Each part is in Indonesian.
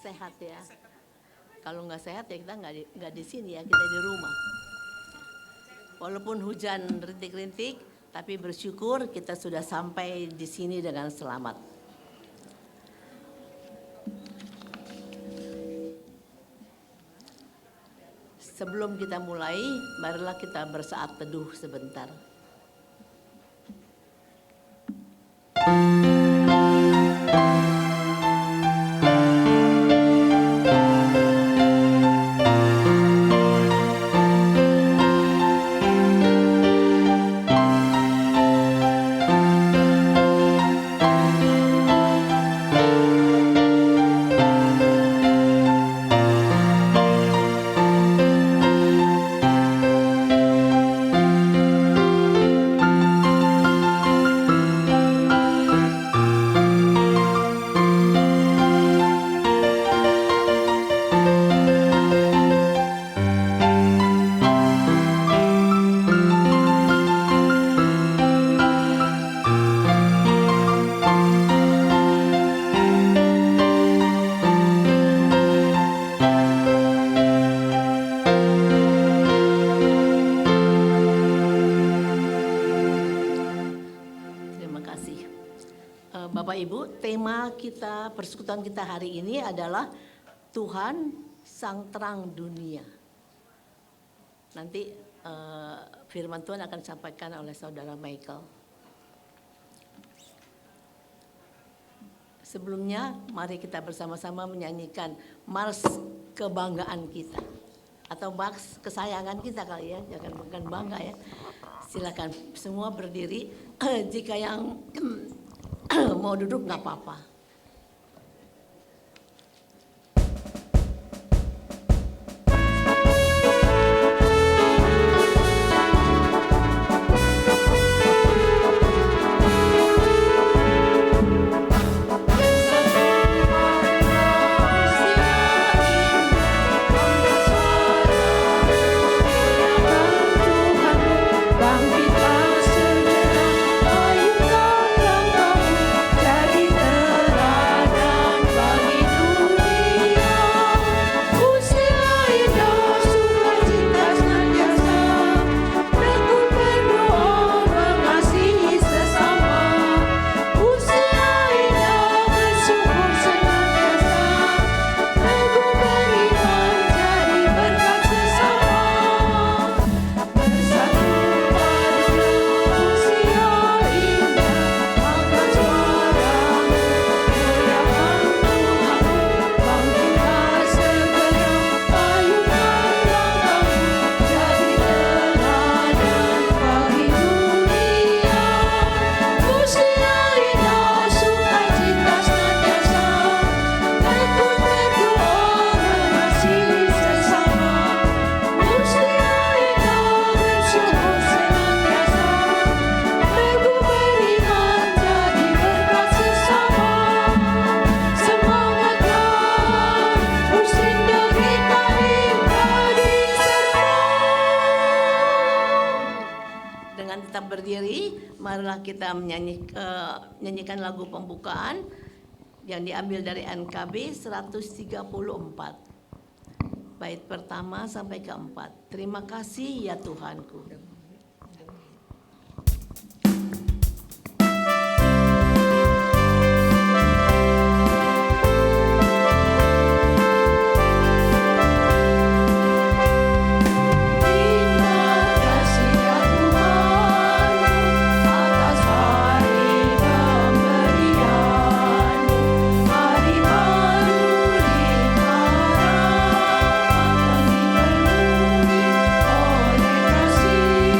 sehat ya. Kalau nggak sehat ya kita nggak di sini ya, kita di rumah. Walaupun hujan rintik-rintik, tapi bersyukur kita sudah sampai di sini dengan selamat. Sebelum kita mulai, marilah kita bersaat teduh sebentar. Persekutuan kita hari ini adalah Tuhan Sang Terang Dunia. Nanti firman Tuhan akan disampaikan oleh Saudara Michael. Sebelumnya, mari kita bersama-sama menyanyikan Mars Kebanggaan Kita. Atau Mars Kesayangan Kita kali ya, jangan bukan bangga ya. Silakan semua berdiri, jika yang mau duduk nggak apa-apa. Kita menyanyikan lagu pembukaan yang diambil dari NKB 134 bait pertama sampai keempat. Terima kasih ya Tuhanku. Oleh kasih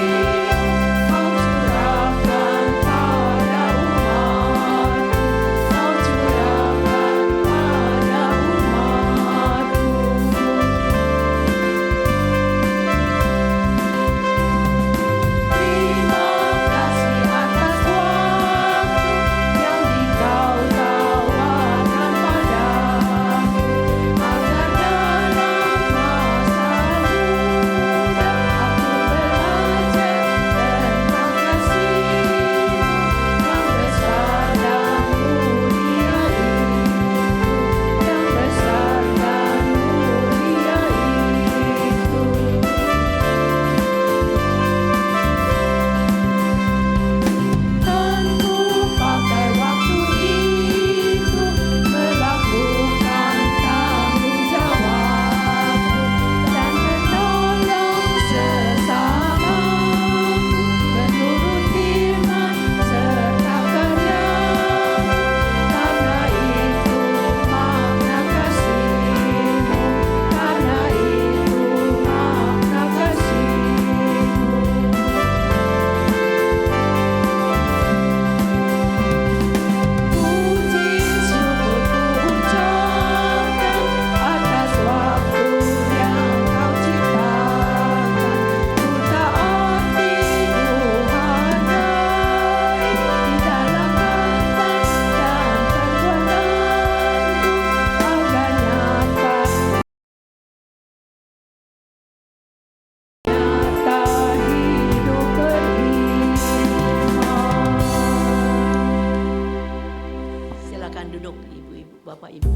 duduk ibu-ibu, bapak ibu.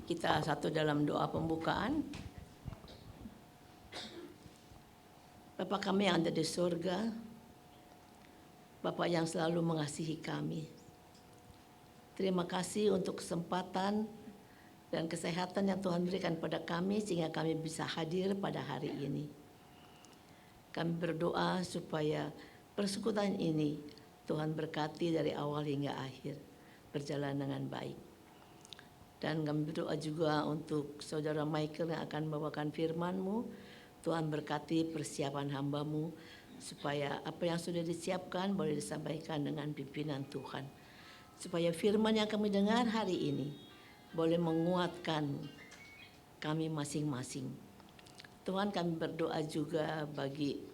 Kita satu dalam doa pembukaan. Bapa kami yang ada di surga, Bapa yang selalu mengasihi kami. Terima kasih untuk kesempatan dan kesehatan yang Tuhan berikan pada kami sehingga kami bisa hadir pada hari ini. Kami berdoa supaya persekutuan ini Tuhan berkati dari awal hingga akhir, berjalan dengan baik. Dan kami berdoa juga untuk Saudara Michael yang akan membawakan firman-Mu. Tuhan berkati persiapan hamba-Mu supaya apa yang sudah disiapkan boleh disampaikan dengan pimpinan Tuhan. Supaya firman yang kami dengar hari ini boleh menguatkan kami masing-masing. Tuhan, kami berdoa juga bagi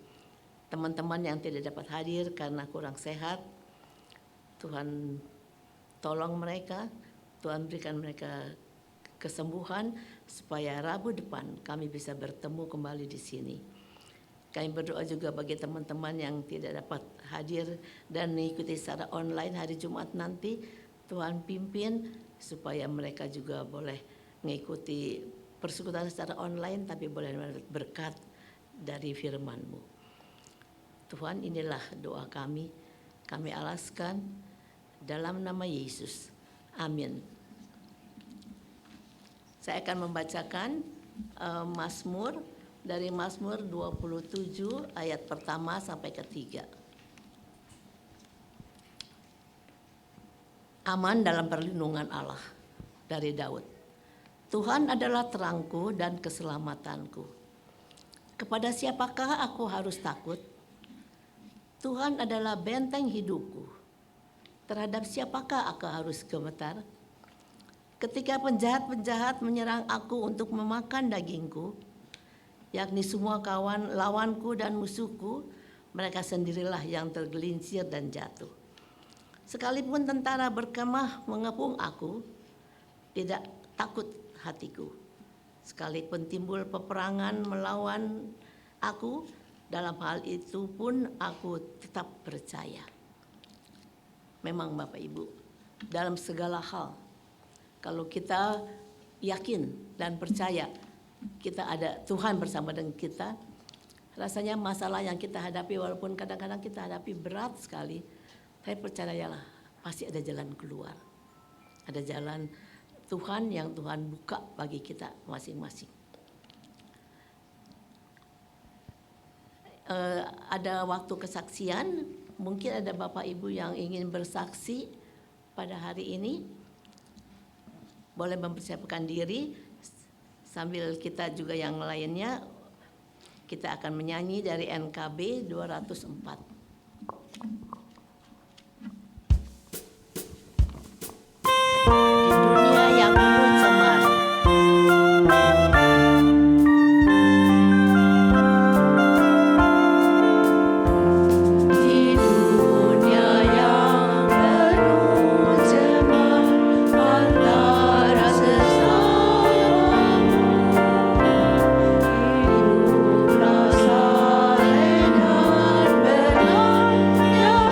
teman-teman yang tidak dapat hadir karena kurang sehat. Tuhan tolong mereka, Tuhan berikan mereka kesembuhan supaya Rabu depan kami bisa bertemu kembali di sini. Kami berdoa juga bagi teman-teman yang tidak dapat hadir dan mengikuti secara online hari Jumat nanti. Tuhan pimpin supaya mereka juga boleh mengikuti persekutuan secara online tapi boleh berkat dari firman-Mu. Tuhan, inilah doa kami alaskan dalam nama Yesus. Amin. Saya akan membacakan Mazmur dari Mazmur 27 ayat pertama sampai ketiga. Aman dalam perlindungan Allah dari Daud. Tuhan adalah terangku dan keselamatanku. Kepada siapakah aku harus takut? Tuhan adalah benteng hidupku. Terhadap siapakah aku harus gemetar? Ketika penjahat-penjahat menyerang aku untuk memakan dagingku, yakni semua kawan lawanku dan musuhku, mereka sendirilah yang tergelincir dan jatuh. Sekalipun tentara berkemah mengepung aku, tidak takut hatiku. Sekalipun timbul peperangan melawan aku, dalam hal itu pun aku tetap percaya. Memang Bapak Ibu, dalam segala hal, kalau kita yakin dan percaya kita ada Tuhan bersama dengan kita, rasanya masalah yang kita hadapi walaupun kadang-kadang kita hadapi berat sekali, saya percayalah pasti ada jalan keluar. Ada jalan Tuhan yang Tuhan buka bagi kita masing-masing. Ada waktu kesaksian, mungkin ada Bapak Ibu yang ingin bersaksi pada hari ini. Boleh mempersiapkan diri sambil kita juga yang lainnya. Kita akan menyanyi dari NKB 204. Rasa dan benar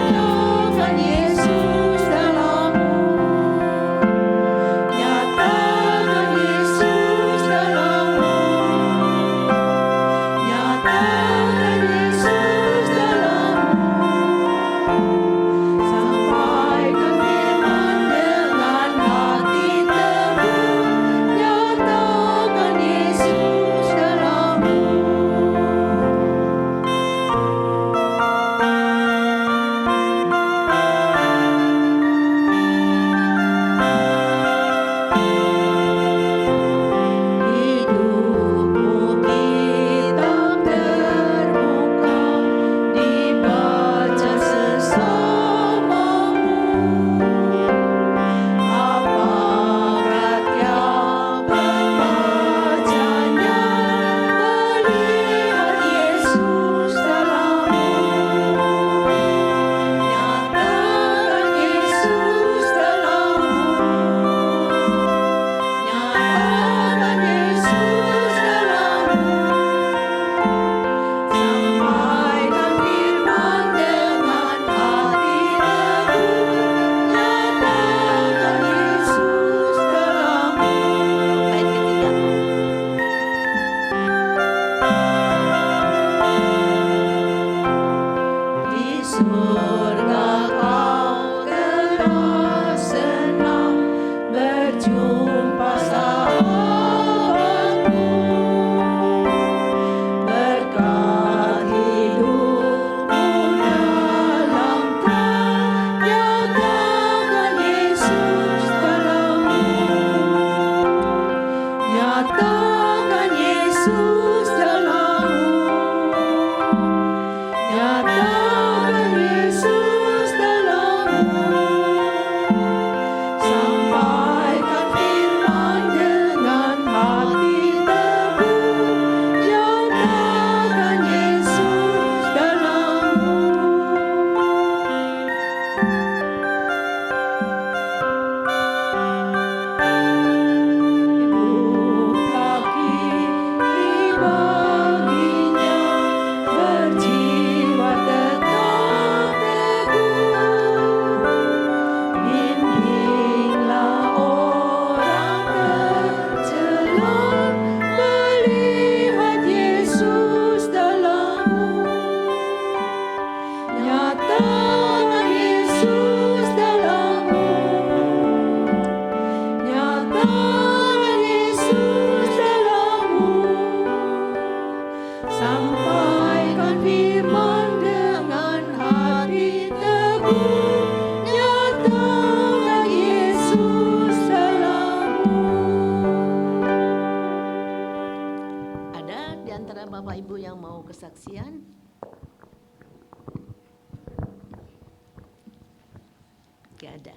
masih ada.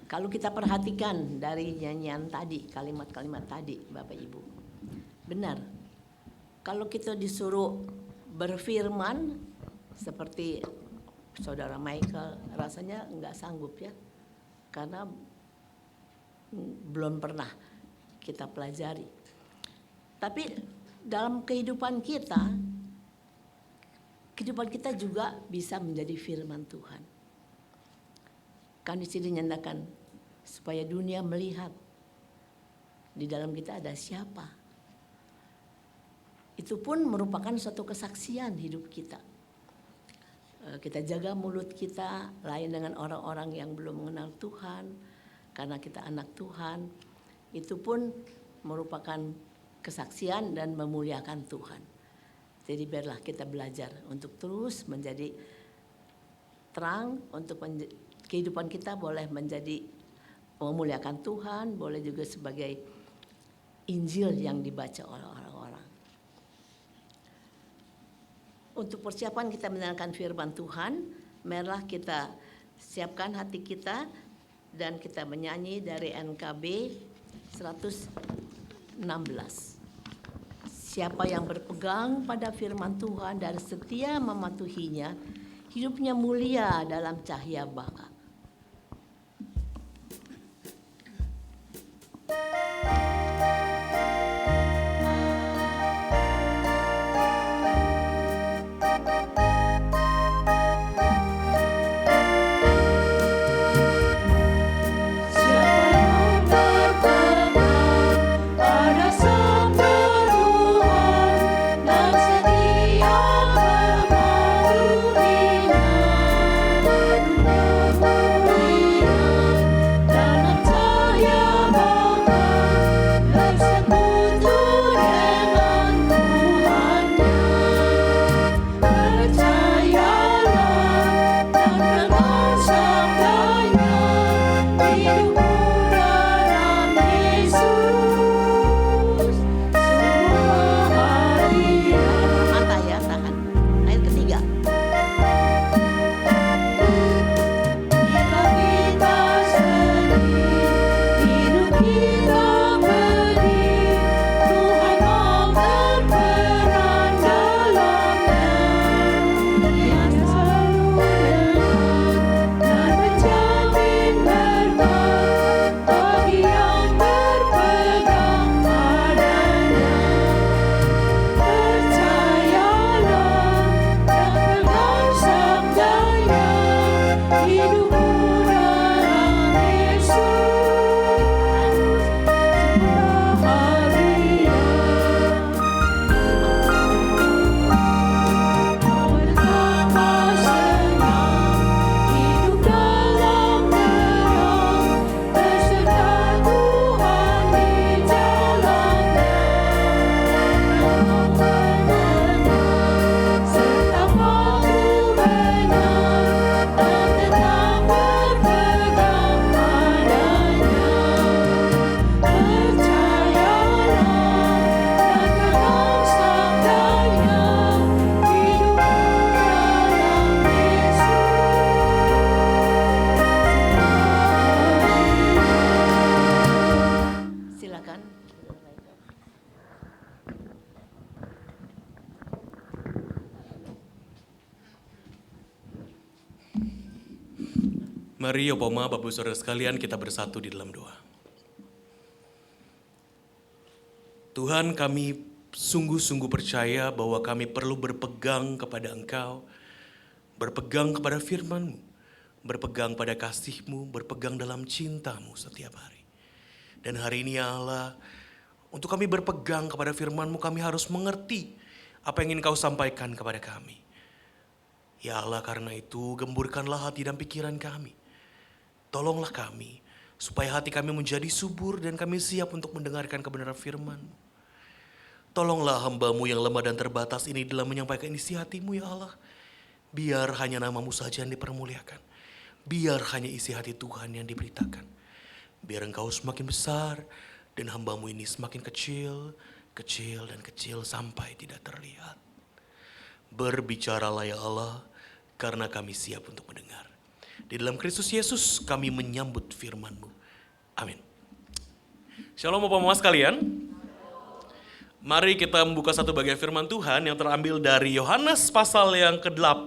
Kalau kita perhatikan dari nyanyian tadi, kalimat-kalimat tadi, Bapak Ibu, benar. Kalau kita disuruh berfirman seperti Saudara Michael, rasanya nggak sanggup ya, karena belum pernah kita pelajari. Tapi dalam kehidupan kita juga bisa menjadi firman Tuhan. Kan di sini nyatakan supaya dunia melihat di dalam kita ada siapa. Itu pun merupakan suatu kesaksian hidup kita. Kita jaga mulut kita, lain dengan orang-orang yang belum mengenal Tuhan, karena kita anak Tuhan. Itu pun merupakan kesaksian dan memuliakan Tuhan. Jadi biarlah kita belajar untuk terus menjadi terang, untuk kehidupan kita boleh menjadi memuliakan Tuhan, boleh juga sebagai Injil yang dibaca oleh orang-orang. Untuk persiapan kita mendengarkan firman Tuhan, marilah kita siapkan hati kita dan kita menyanyi dari NKB 116. Siapa yang berpegang pada firman Tuhan dan setia mematuhinya, hidupnya mulia dalam cahaya baka. Mari Yopoma, Bapak Saudara sekalian, kita bersatu di dalam doa. Tuhan, kami sungguh-sungguh percaya bahwa kami perlu berpegang kepada Engkau, berpegang kepada firman-Mu, berpegang pada kasih-Mu, berpegang dalam cinta-Mu setiap hari. Dan hari ini ya Allah, untuk kami berpegang kepada firman-Mu, kami harus mengerti apa yang ingin Kau sampaikan kepada kami. Ya Allah, karena itu gemburkanlah hati dan pikiran kami. Tolonglah kami, supaya hati kami menjadi subur dan kami siap untuk mendengarkan kebenaran firman-Mu. Tolonglah hamba-Mu yang lemah dan terbatas ini dalam menyampaikan isi hati-Mu ya Allah. Biar hanya nama-Mu saja yang dipermuliakan. Biar hanya isi hati Tuhan yang diberitakan. Biar Engkau semakin besar dan hamba-Mu ini semakin kecil, kecil dan kecil sampai tidak terlihat. Berbicaralah ya Allah, karena kami siap untuk mendengar. Di dalam Kristus Yesus kami menyambut firman-Mu. Amin. Shalom Bapak Mama sekalian. Mari kita membuka satu bagian firman Tuhan yang terambil dari Yohanes pasal yang ke-8,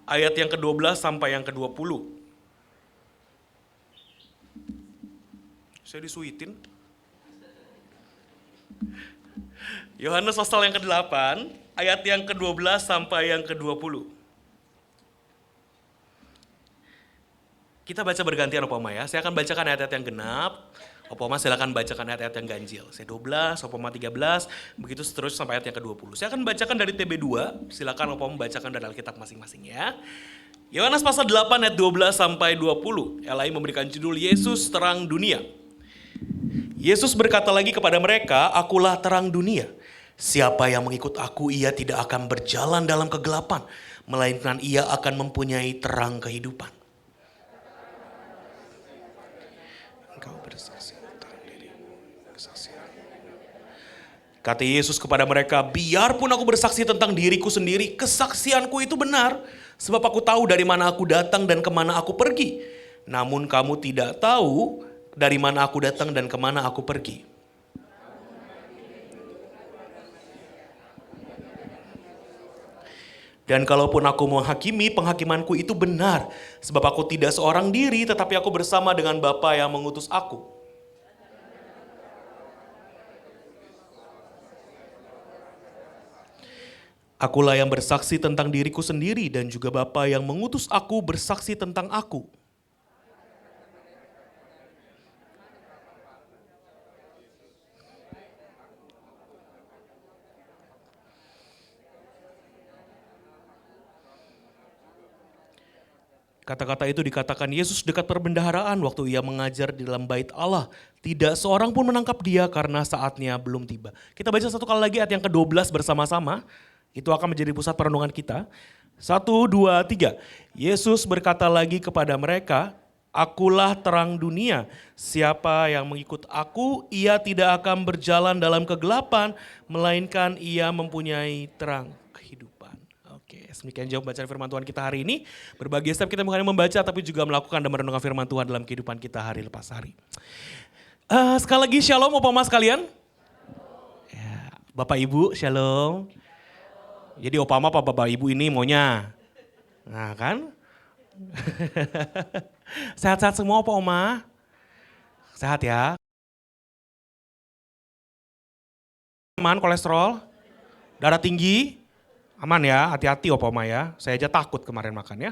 ayat yang ke-12 sampai yang ke-20. Saya disuitin. Yohanes pasal yang ke-8, ayat yang ke-12 sampai yang ke-20. Kita baca bergantian Opa Oma ya. Saya akan bacakan ayat-ayat yang genap. Opa Oma silakan bacakan ayat-ayat yang ganjil. Saya 12, Opa Oma 13, begitu seterusnya sampai ayat yang ke-20. Saya akan bacakan dari TB2, silakan Opa Oma bacakan dari Alkitab masing-masing ya. Yohanes pasal 8 ayat 12 sampai 20. LAI memberikan judul Yesus terang dunia. Yesus berkata lagi kepada mereka, "Akulah terang dunia. Siapa yang mengikut aku, ia tidak akan berjalan dalam kegelapan, melainkan ia akan mempunyai terang kehidupan." Engkau bersaksi tentang dirimu, kesaksian. Kata Yesus kepada mereka, "Biarpun aku bersaksi tentang diriku sendiri, kesaksianku itu benar. Sebab aku tahu dari mana aku datang dan kemana aku pergi. Namun kamu tidak tahu dari mana aku datang dan kemana aku pergi." Dan kalaupun aku menghakimi, penghakimanku itu benar. Sebab aku tidak seorang diri, tetapi aku bersama dengan Bapa yang mengutus aku. Akulah yang bersaksi tentang diriku sendiri, dan juga Bapa yang mengutus aku bersaksi tentang aku. Kata-kata itu dikatakan Yesus dekat perbendaharaan waktu ia mengajar di dalam bait Allah. Tidak seorang pun menangkap dia karena saatnya belum tiba. Kita baca satu kali lagi ayat yang ke-12 bersama-sama. Itu akan menjadi pusat perenungan kita. 1, 2, 3. Yesus berkata lagi kepada mereka, "Akulah terang dunia. Siapa yang mengikut aku, ia tidak akan berjalan dalam kegelapan, melainkan ia mempunyai terang kehidupan." Oke, demikian jauh bacaan firman Tuhan kita hari ini. Berbagai step kita bukan hanya membaca, tapi juga melakukan dan merenungkan firman Tuhan dalam kehidupan kita hari lepas hari. Sekali lagi shalom Bapak Mama sekalian. Ya, Bapak Ibu shalom. Jadi Opa Mama apa Bapak Ibu ini maunya? Nah kan? Sehat-sehat semua Opa Oma? Sehat ya? Aman kolesterol? Darah tinggi? Aman ya, hati-hati Opa Oma ya. Saya aja takut kemarin makan ya.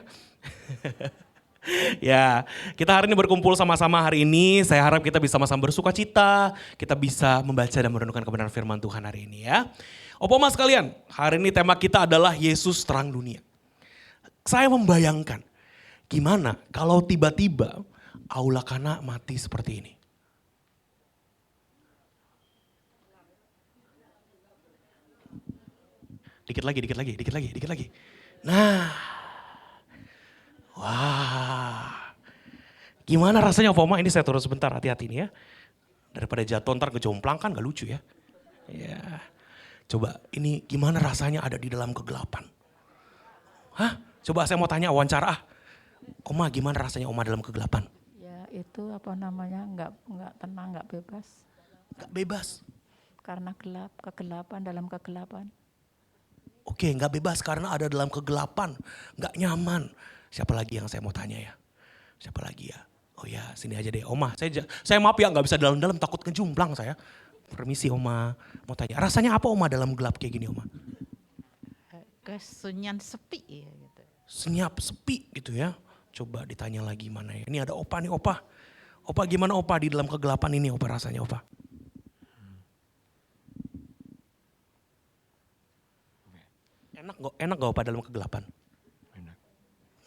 Ya, kita hari ini berkumpul sama-sama hari ini. Saya harap kita bisa sama-sama bersuka cita. Kita bisa membaca dan merenungkan kebenaran firman Tuhan hari ini ya. Opa Oma sekalian, hari ini tema kita adalah Yesus terang dunia. Saya membayangkan gimana kalau tiba-tiba Aula Kana mati seperti ini. Dikit lagi. Nah, wah, gimana rasanya Opa Oma? Ini saya turun sebentar, hati-hati nih ya. Daripada jatuh ntar kejomplang kan gak lucu ya. Ya, coba ini gimana rasanya ada di dalam kegelapan? Hah? Coba saya mau tanya wawancara. Oma gimana rasanya Oma dalam kegelapan? Ya itu apa namanya nggak tenang, nggak bebas. Gak bebas. Karena gelap, kegelapan dalam kegelapan. Oke, gak bebas karena ada dalam kegelapan. Gak nyaman. Siapa lagi yang saya mau tanya ya? Siapa lagi ya? Oh ya, sini aja deh Oma. Saya maaf ya gak bisa dalam-dalam, takut kejumplang saya. Permisi Oma, mau tanya. Rasanya apa Oma dalam gelap kayak gini Oma? Kesunyian sepi ya gitu. Senyap, sepi gitu ya. Coba ditanya lagi mana ya. Ini ada Opa nih Opa. Opa gimana Opa di dalam kegelapan ini Opa rasanya Opa? Enak gak Opa dalam kegelapan?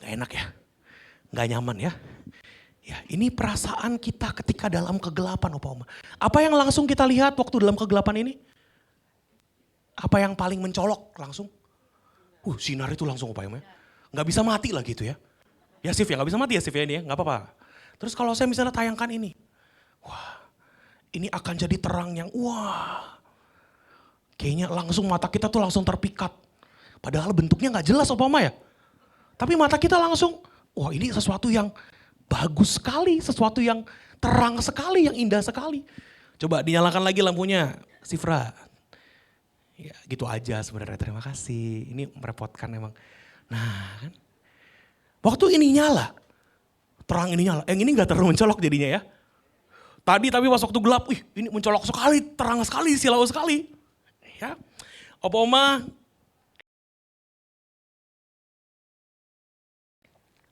Gak enak ya? Gak nyaman ya? Ya ini perasaan kita ketika dalam kegelapan Opa Oma. Apa yang langsung kita lihat waktu dalam kegelapan ini? Apa yang paling mencolok langsung? Sinar itu langsung Opa Oma. Gak bisa mati lah gitu ya. Ya Sif ya, gak bisa mati ya Sif ya ini ya, gak apa-apa. Terus kalau saya misalnya tayangkan ini. Wah, ini akan jadi terang yang kayaknya langsung mata kita tuh langsung terpikat. Padahal bentuknya gak jelas Opa Oma ya. Tapi mata kita langsung wah ini sesuatu yang bagus sekali, sesuatu yang terang sekali, yang indah sekali. Coba dinyalakan lagi lampunya, Sifra. Ya gitu aja sebenarnya, terima kasih. Ini merepotkan emang. Nah kan, waktu ini nyala, terang ini nyala. Yang ini gak terlalu mencolok jadinya ya. Tadi tapi pas waktu gelap, ini mencolok sekali, terang sekali, silau sekali. Ya, Opa Oma,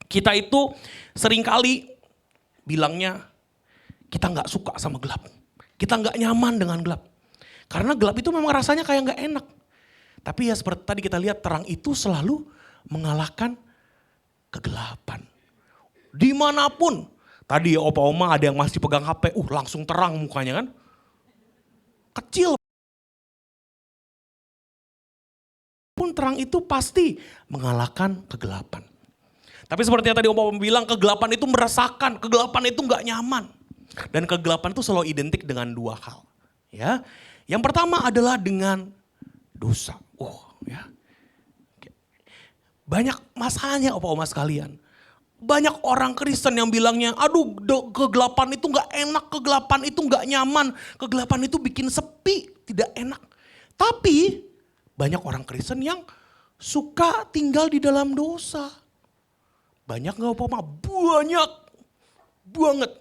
kita itu seringkali bilangnya kita gak suka sama gelap. Kita gak nyaman dengan gelap. Karena gelap itu memang rasanya kayak gak enak. Tapi ya seperti tadi kita lihat, terang itu selalu mengalahkan kegelapan. Dimanapun. Tadi ya Opa Oma ada yang masih pegang HP, langsung terang mukanya kan. Kecil. Pun terang itu pasti mengalahkan kegelapan. Tapi seperti yang tadi Opa Oma bilang, kegelapan itu meresahkan, kegelapan itu gak nyaman. Dan kegelapan itu selalu identik dengan dua hal. Ya, yang pertama adalah dengan dosa. Ya. Banyak masalahnya Opa Oma sekalian. Banyak orang Kristen yang bilangnya, aduh kegelapan itu gak enak, kegelapan itu gak nyaman, kegelapan itu bikin sepi, tidak enak. Tapi banyak orang Kristen yang suka tinggal di dalam dosa. Banyak gak Opa Oma? Banyak banget.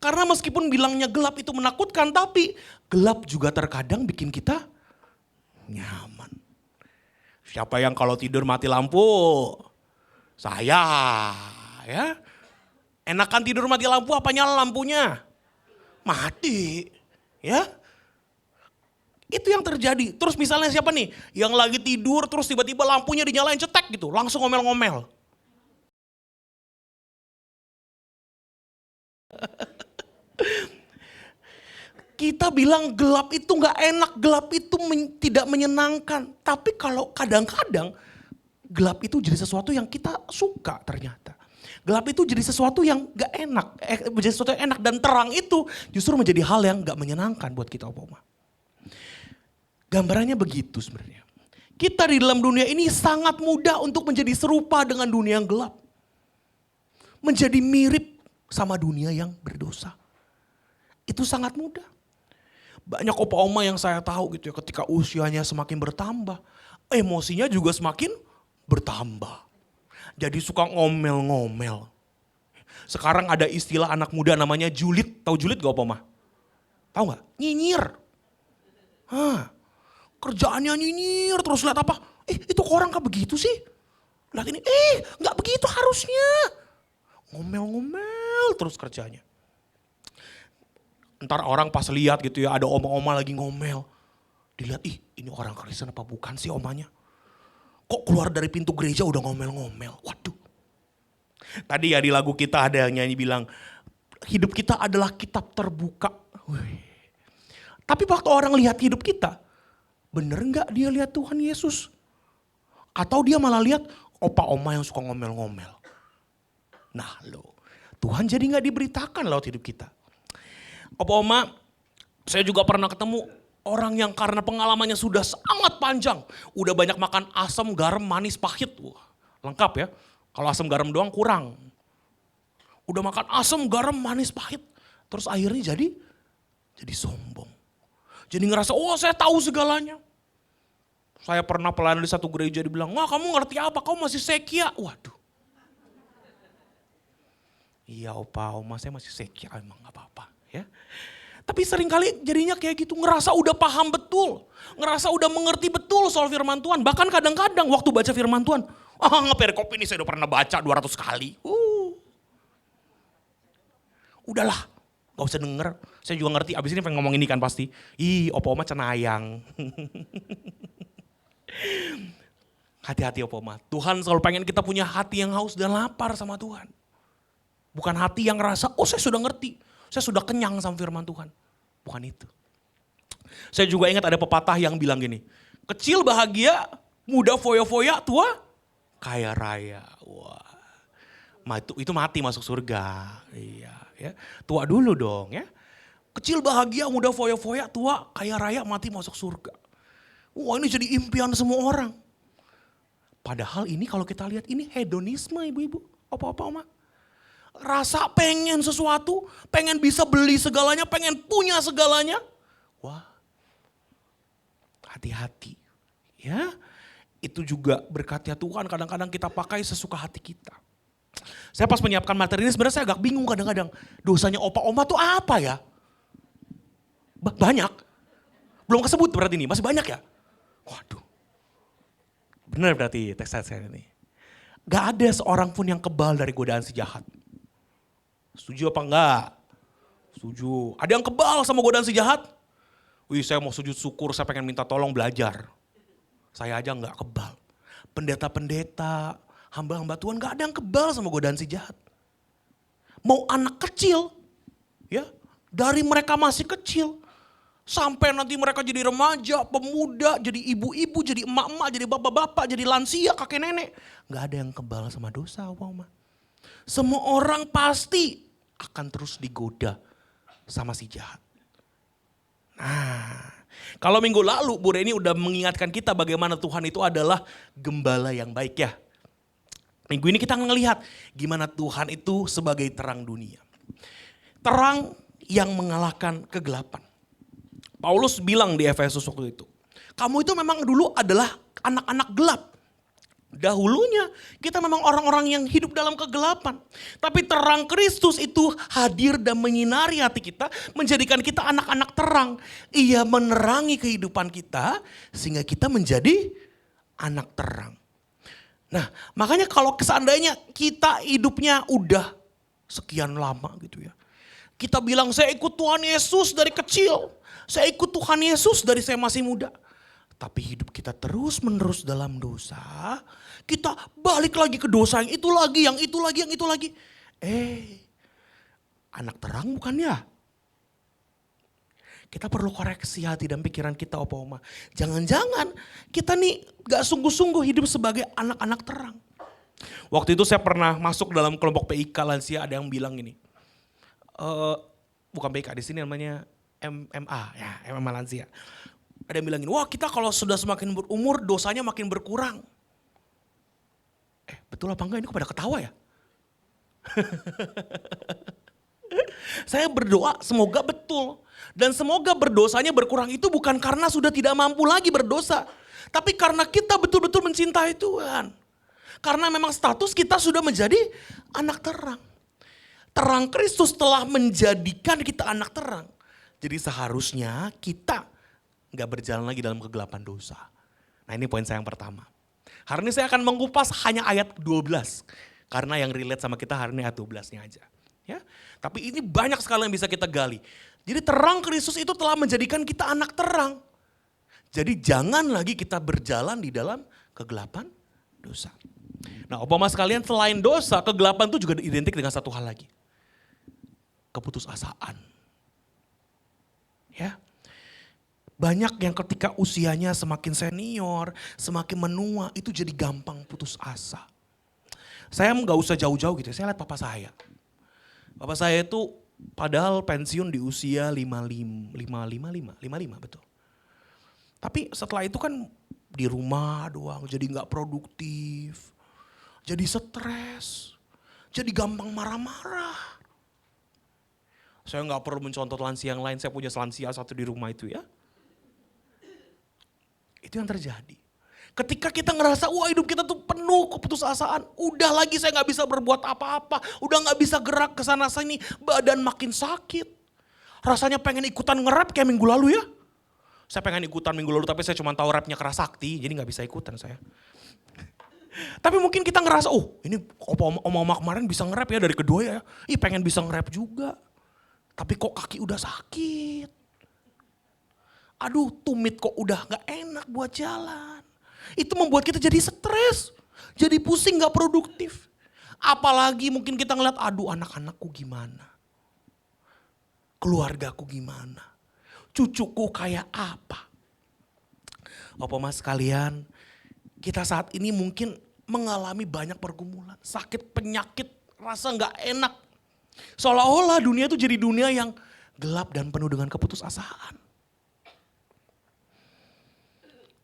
Karena meskipun bilangnya gelap itu menakutkan, tapi gelap juga terkadang bikin kita nyaman. Siapa yang kalau tidur mati lampu? Saya, ya. Enakan tidur mati lampu apa nyala lampunya? Mati, ya. Itu yang terjadi. Terus misalnya siapa nih yang lagi tidur terus tiba-tiba lampunya dinyalain cetek gitu, langsung ngomel-ngomel. Kita bilang gelap itu gak enak, gelap itu tidak menyenangkan. Tapi kalau kadang-kadang gelap itu jadi sesuatu yang kita suka ternyata. Gelap itu jadi sesuatu yang gak enak, jadi sesuatu yang enak. Dan terang itu justru menjadi hal yang gak menyenangkan buat kita Opa Oma. Gambarannya begitu sebenarnya. Kita di dalam dunia ini sangat mudah untuk menjadi serupa dengan dunia yang gelap. Menjadi mirip sama dunia yang berdosa. Itu sangat mudah. Banyak Opa Oma yang saya tahu gitu ya, ketika usianya semakin bertambah, emosinya juga semakin bertambah. Jadi suka ngomel-ngomel. Sekarang ada istilah anak muda namanya julid. Tahu julid gak Opa Oma? Tahu gak? Nyinyir. Kerjaannya nyinyir terus lihat apa? Itu orang kok begitu sih? Lihat ini, gak begitu harusnya. Ngomel-ngomel terus kerjanya. Ntar orang pas lihat gitu ya, ada oma-oma lagi ngomel. Dilihat, ini orang Kristen apa bukan sih omanya? Kok keluar dari pintu gereja udah ngomel-ngomel? Waduh. Tadi ya di lagu kita ada yang nyanyi bilang, hidup kita adalah kitab terbuka. Wih. Tapi waktu orang lihat hidup kita, bener gak dia lihat Tuhan Yesus? Atau dia malah lihat opa-oma yang suka ngomel-ngomel? Nah loh, Tuhan jadi gak diberitakan lewat hidup kita. Opa Oma, saya juga pernah ketemu orang yang karena pengalamannya sudah sangat panjang. Udah banyak makan asam, garam, manis, pahit. Wah, lengkap ya. Kalau asam garam doang kurang. Udah makan asam, garam, manis, pahit. Terus akhirnya jadi sombong. Jadi ngerasa, saya tahu segalanya. Saya pernah pelayanan di satu gereja dibilang, wah kamu ngerti apa, kamu masih sekia. Waduh. Iya Opa Oma, saya masih sekia, emang gak apa-apa. Ya. Tapi seringkali jadinya kayak gitu, ngerasa udah paham betul, ngerasa udah mengerti betul soal firman Tuhan. Bahkan kadang-kadang waktu baca firman Tuhan, perikop ini saya udah pernah baca 200 kali. Udahlah, gak usah denger, saya juga ngerti, abis ini pengen ngomong ini kan pasti. Opa Oma cenayang. Hati-hati Opa Oma, Tuhan selalu pengen kita punya hati yang haus dan lapar sama Tuhan. Bukan hati yang ngerasa, saya sudah ngerti. Saya sudah kenyang sama firman Tuhan. Bukan itu. Saya juga ingat ada pepatah yang bilang gini. Kecil bahagia, muda foya-foya, tua kaya raya. Wah, itu mati masuk surga. Iya, ya. Tua dulu dong ya. Kecil bahagia, muda foya-foya, tua kaya raya, mati masuk surga. Wah ini jadi impian semua orang. Padahal ini kalau kita lihat ini hedonisme ibu-ibu. Opa-opa, oma. Rasa pengen sesuatu, pengen bisa beli segalanya, pengen punya segalanya. Wah, hati-hati. Ya, itu juga berkatnya Tuhan, kadang-kadang kita pakai sesuka hati kita. Saya pas menyiapkan materi ini sebenarnya saya agak bingung kadang-kadang. Dosanya opa oma tuh apa ya? Banyak. Belum kesebut berarti ini, masih banyak ya? Waduh. Benar berarti teks saya ini. Gak ada seorang pun yang kebal dari godaan si jahat. Setuju apa enggak? Setuju. Ada yang kebal sama godaan si jahat? Wih, saya mau sujud syukur, saya pengen minta tolong belajar. Saya aja enggak kebal. Pendeta-pendeta, hamba-hamba Tuhan gak ada yang kebal sama godaan si jahat. Mau anak kecil, ya, dari mereka masih kecil, sampai nanti mereka jadi remaja, pemuda, jadi ibu-ibu, jadi emak-emak, jadi bapak-bapak, jadi lansia, kakek nenek. Gak ada yang kebal sama dosa, Oma. Semua orang pasti akan terus digoda sama si jahat. Nah, kalau minggu lalu Bu Reni udah mengingatkan kita bagaimana Tuhan itu adalah gembala yang baik ya. Minggu ini kita ngelihat gimana Tuhan itu sebagai terang dunia. Terang yang mengalahkan kegelapan. Paulus bilang di Efesus waktu itu, kamu itu memang dulu adalah anak-anak gelap. Dahulunya kita memang orang-orang yang hidup dalam kegelapan. Tapi terang Kristus itu hadir dan menyinari hati kita, menjadikan kita anak-anak terang. Ia menerangi kehidupan kita sehingga kita menjadi anak terang. Nah, makanya kalau seandainya kita hidupnya udah sekian lama gitu ya. Kita bilang saya ikut Tuhan Yesus dari kecil. Saya ikut Tuhan Yesus dari saya masih muda. Tapi hidup kita terus menerus dalam dosa. Kita balik lagi ke dosa yang itu lagi, yang itu lagi, yang itu lagi. Anak terang bukan ya? Kita perlu koreksi hati dan pikiran kita, Opa Oma. Jangan-jangan kita nih gak sungguh-sungguh hidup sebagai anak-anak terang. Waktu itu saya pernah masuk dalam kelompok PIK lansia, ada yang bilang gini. Bukan PIK, di sini namanya MMA, ya MMA lansia. Ada yang bilang gini, wah kita kalau sudah semakin berumur dosanya makin berkurang. Betul apa enggak? Ini kok pada ketawa ya? Saya berdoa semoga betul. Dan semoga berdosanya berkurang itu bukan karena sudah tidak mampu lagi berdosa. Tapi karena kita betul-betul mencintai Tuhan. Karena memang status kita sudah menjadi anak terang. Terang Kristus telah menjadikan kita anak terang. Jadi seharusnya kita gak berjalan lagi dalam kegelapan dosa. Nah ini poin saya yang pertama. Hari ini saya akan mengupas hanya ayat 12. Karena yang relate sama kita hari ini ayat 12-nya aja. Ya, tapi ini banyak sekali yang bisa kita gali. Jadi terang Kristus itu telah menjadikan kita anak terang. Jadi jangan lagi kita berjalan di dalam kegelapan dosa. Nah Opa-Oma sekalian, selain dosa, kegelapan itu juga identik dengan satu hal lagi. Keputusasaan. Ya. Banyak yang ketika usianya semakin senior, semakin menua, itu jadi gampang putus asa. Saya nggak usah jauh-jauh gitu, saya lihat papa saya. Papa saya itu padahal pensiun di usia 55 betul. Tapi setelah itu kan di rumah doang, jadi nggak produktif, jadi stres, jadi gampang marah-marah. Saya nggak perlu mencontoh lansia yang lain, saya punya lansia satu di rumah itu ya. Itu yang terjadi. Ketika kita ngerasa, wah hidup kita tuh penuh keputusasaan. Udah lagi saya gak bisa berbuat apa-apa. Udah gak bisa gerak ke sana sini. Badan makin sakit. Rasanya pengen ikutan nge-rap kayak minggu lalu ya. Saya pengen ikutan minggu lalu tapi saya cuma tahu rapnya Keras Sakti. Jadi gak bisa ikutan saya. Tapi mungkin kita ngerasa, oh ini oma-oma kemarin bisa nge-rap ya dari kedua ya. Ih pengen bisa nge-rap juga. Tapi kok kaki udah sakit. Aduh tumit kok udah gak enak buat jalan. Itu membuat kita jadi stres, jadi pusing gak produktif. Apalagi mungkin kita ngeliat, aduh anak-anakku gimana. Keluargaku gimana. Cucuku kayak apa. Opa-oma sekalian, kita saat ini mungkin mengalami banyak pergumulan. Sakit, penyakit, rasa gak enak. Seolah-olah dunia itu jadi dunia yang gelap dan penuh dengan keputusasaan.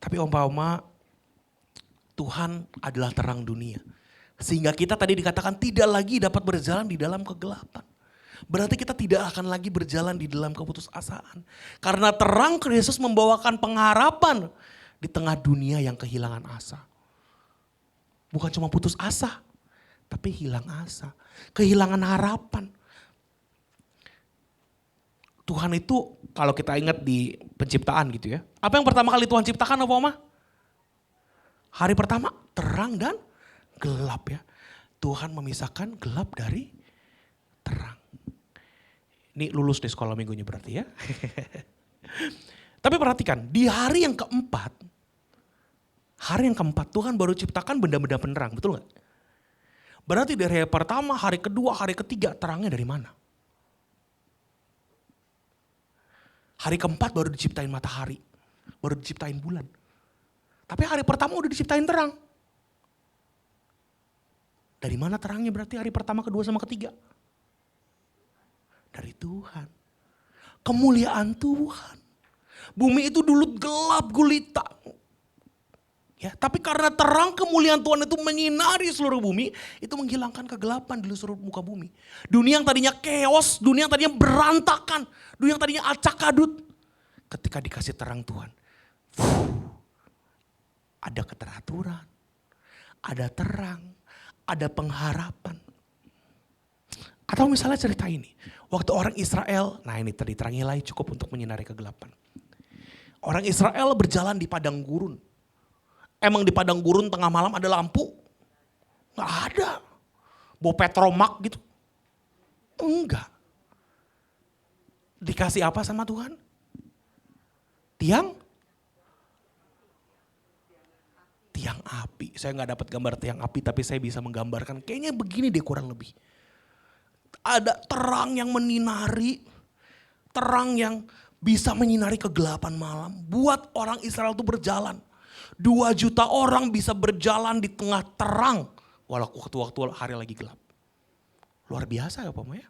Tapi Oma-Oma, Tuhan adalah terang dunia. Sehingga kita tadi dikatakan tidak lagi dapat berjalan di dalam kegelapan. Berarti kita tidak akan lagi berjalan di dalam keputusasaan. Karena terang Kristus membawakan pengharapan di tengah dunia yang kehilangan asa. Bukan cuma putus asa, tapi hilang asa. Kehilangan harapan. Tuhan itu kalau kita ingat di penciptaan gitu ya. Apa yang pertama kali Tuhan ciptakan apa Oma? Hari pertama terang dan gelap ya. Tuhan memisahkan gelap dari terang. Ini lulus di sekolah minggunya berarti ya. Tapi perhatikan, di hari yang keempat Tuhan baru ciptakan benda-benda penerang, betul gak? Berarti dari hari pertama, hari kedua, hari ketiga terangnya dari mana? Hari keempat baru diciptain matahari, baru diciptain bulan. Tapi hari pertama udah diciptain terang. Dari mana terangnya berarti hari pertama, kedua, sama ketiga? Dari Tuhan. Kemuliaan Tuhan. Bumi itu dulu gelap gulita. Ya, tapi karena terang kemuliaan Tuhan itu menyinari seluruh bumi, itu menghilangkan kegelapan di seluruh muka bumi. Dunia yang tadinya chaos, dunia yang tadinya berantakan, dunia yang tadinya acak-adut. Ketika dikasih terang Tuhan, ada keteraturan, ada terang, ada pengharapan. Atau misalnya cerita ini, waktu orang Israel, nah ini tadi terang ilahi cukup untuk menyinari kegelapan. Orang Israel berjalan di padang gurun. Emang di padang gurun tengah malam ada lampu? Gak ada. Bawa petromak gitu? Enggak. Dikasih apa sama Tuhan? Tiang api. Saya gak dapat gambar tiang api tapi saya bisa menggambarkan. Kayaknya begini deh kurang lebih. Ada terang yang menyinari, terang yang bisa menyinari kegelapan malam. Buat orang Israel itu berjalan. 2 juta orang bisa berjalan di tengah terang. Waktu hari lagi gelap. Luar biasa ya Pak ya.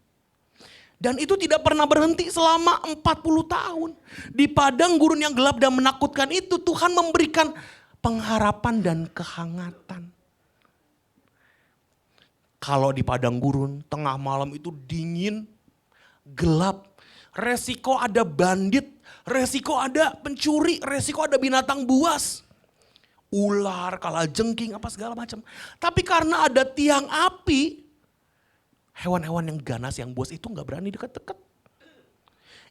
Dan itu tidak pernah berhenti selama 40 tahun. Di padang gurun yang gelap dan menakutkan itu Tuhan memberikan pengharapan dan kehangatan. Kalau di padang gurun, tengah malam itu dingin, gelap. Resiko ada bandit, resiko ada pencuri, resiko ada binatang buas. Ular, kalajengking, apa segala macam. Tapi karena ada tiang api, hewan-hewan yang ganas, yang buas itu gak berani dekat-dekat.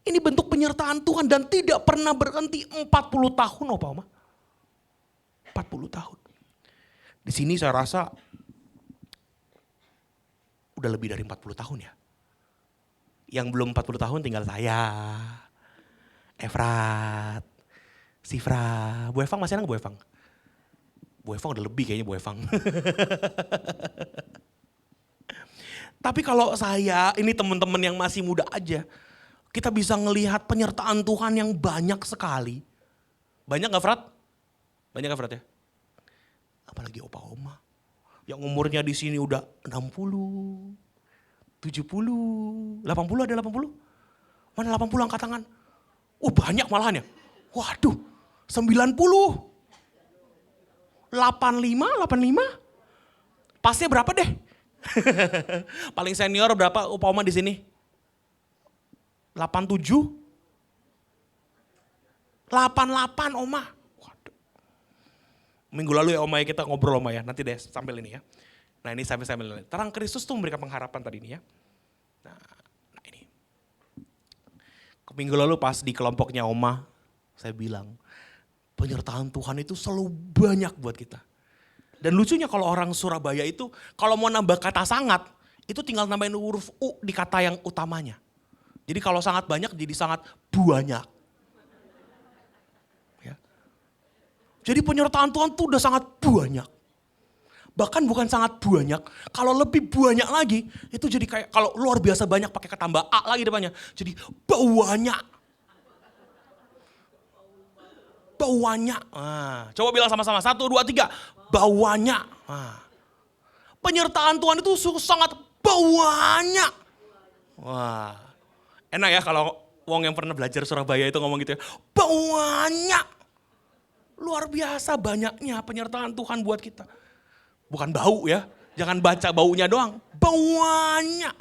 Ini bentuk penyertaan Tuhan dan tidak pernah berhenti 40 tahun, Pak Oma. 40 tahun. Di sini saya rasa udah lebih dari 40 tahun ya. Yang belum 40 tahun tinggal saya, Efrat, Sifra, Bu Evang masih ada nggak Bu Evang? Bu Evang udah lebih kayaknya Bu Evang. Tapi kalau saya, ini teman-teman yang masih muda aja, kita bisa ngelihat penyertaan Tuhan yang banyak sekali. Banyak gak Frat? Banyak gak Frat ya? Apalagi opa oma. Yang umurnya di sini udah 60, 70, 80 ada 80? Mana 80 angkat tangan? Oh banyak malahan ya? Waduh, 90. 85. Pasnya berapa deh? Paling senior berapa opa oma di sini? 87? 88 oma. Waduh. Minggu lalu ya oma ya kita ngobrol oma ya, nanti deh sambil ini ya. Nah ini sambil ini. Terang Kristus tuh memberikan pengharapan tadi ini ya. Nah ini. Minggu lalu pas di kelompoknya oma, saya bilang penyertaan Tuhan itu selalu banyak buat kita. Dan lucunya kalau orang Surabaya itu kalau mau nambah kata sangat, itu tinggal nambahin huruf U di kata yang utamanya. Jadi kalau sangat banyak jadi sangat banyak. Ya. Jadi penyertaan Tuhan tuh udah sangat banyak. Bahkan bukan sangat banyak, kalau lebih banyak lagi itu jadi kayak kalau luar biasa banyak pakai kata tambah A lagi depannya. Jadi banyak. Banyak. Nah, coba bilang sama-sama 1, 2, 3. Banyak. Nah. Penyertaan Tuhan itu sangat banyak. Wah. Enak ya kalau wong yang pernah belajar Surabaya itu ngomong gitu ya. Banyak. Luar biasa banyaknya penyertaan Tuhan buat kita. Bukan bau ya, Jangan baca baunya doang, baunya.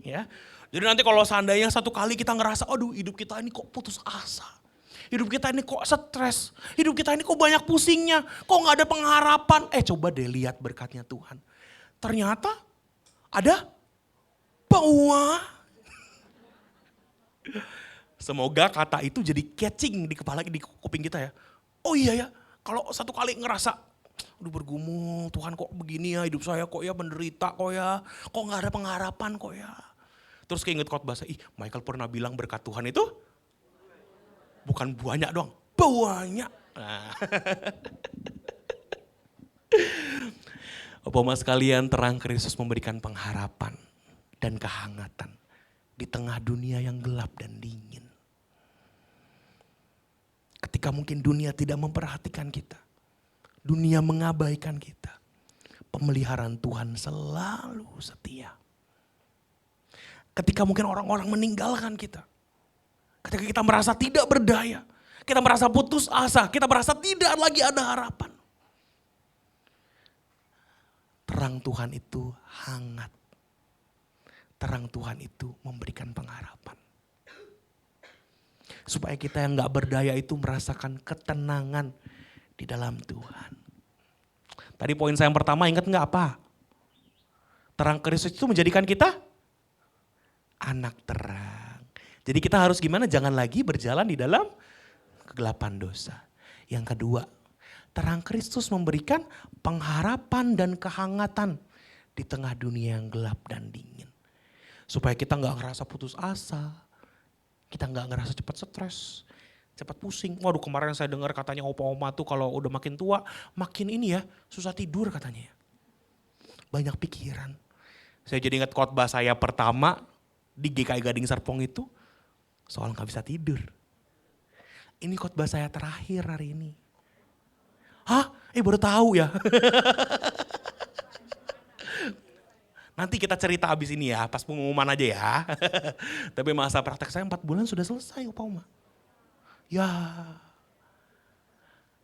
Ya. Jadi nanti kalau seandainya satu kali kita ngerasa, aduh hidup kita ini kok putus asa. Hidup kita ini kok stres. Hidup kita ini kok banyak pusingnya. Kok gak ada pengharapan. Coba deh lihat berkatnya Tuhan. Ternyata ada baunya. Semoga kata itu jadi catching di kepala, di kuping kita ya. Oh iya ya, kalau satu kali ngerasa, aduh bergumul, Tuhan kok begini ya, hidup saya kok ya menderita kok ya. Kok gak ada pengharapan kok ya. Terus keinget khotbah saya, Michael pernah bilang berkat Tuhan itu bukan banyak doang, banyak. Nah. Bapak sekalian, terang Kristus memberikan pengharapan dan kehangatan di tengah dunia yang gelap dan dingin. Ketika mungkin dunia tidak memperhatikan kita, dunia mengabaikan kita, pemeliharaan Tuhan selalu setia. Ketika mungkin orang-orang meninggalkan kita, ketika kita merasa tidak berdaya, kita merasa putus asa, kita merasa tidak lagi ada harapan. Terang Tuhan itu hangat. Terang Tuhan itu memberikan pengharapan. Supaya kita yang gak berdaya itu merasakan ketenangan di dalam Tuhan. Tadi poin saya yang pertama ingat gak apa? Terang Kristus itu menjadikan kita anak terang. Jadi kita harus gimana? Jangan lagi berjalan di dalam kegelapan dosa. Yang kedua, terang Kristus memberikan pengharapan dan kehangatan di tengah dunia yang gelap dan dingin. Supaya kita gak ngerasa putus asa, kita gak ngerasa cepat stres, cepat pusing. Waduh, kemarin saya dengar katanya opa-oma tuh kalau udah makin tua, makin ini ya, susah tidur katanya. Banyak pikiran. Saya jadi ingat khotbah saya pertama di GKI Gading Serpong itu, soal gak bisa tidur. Ini khotbah saya terakhir hari ini. Hah? Baru tahu ya. Nanti kita cerita abis ini ya, pas pengumuman aja ya. Tapi masa praktek saya 4 bulan sudah selesai, Opa Oma. Ya.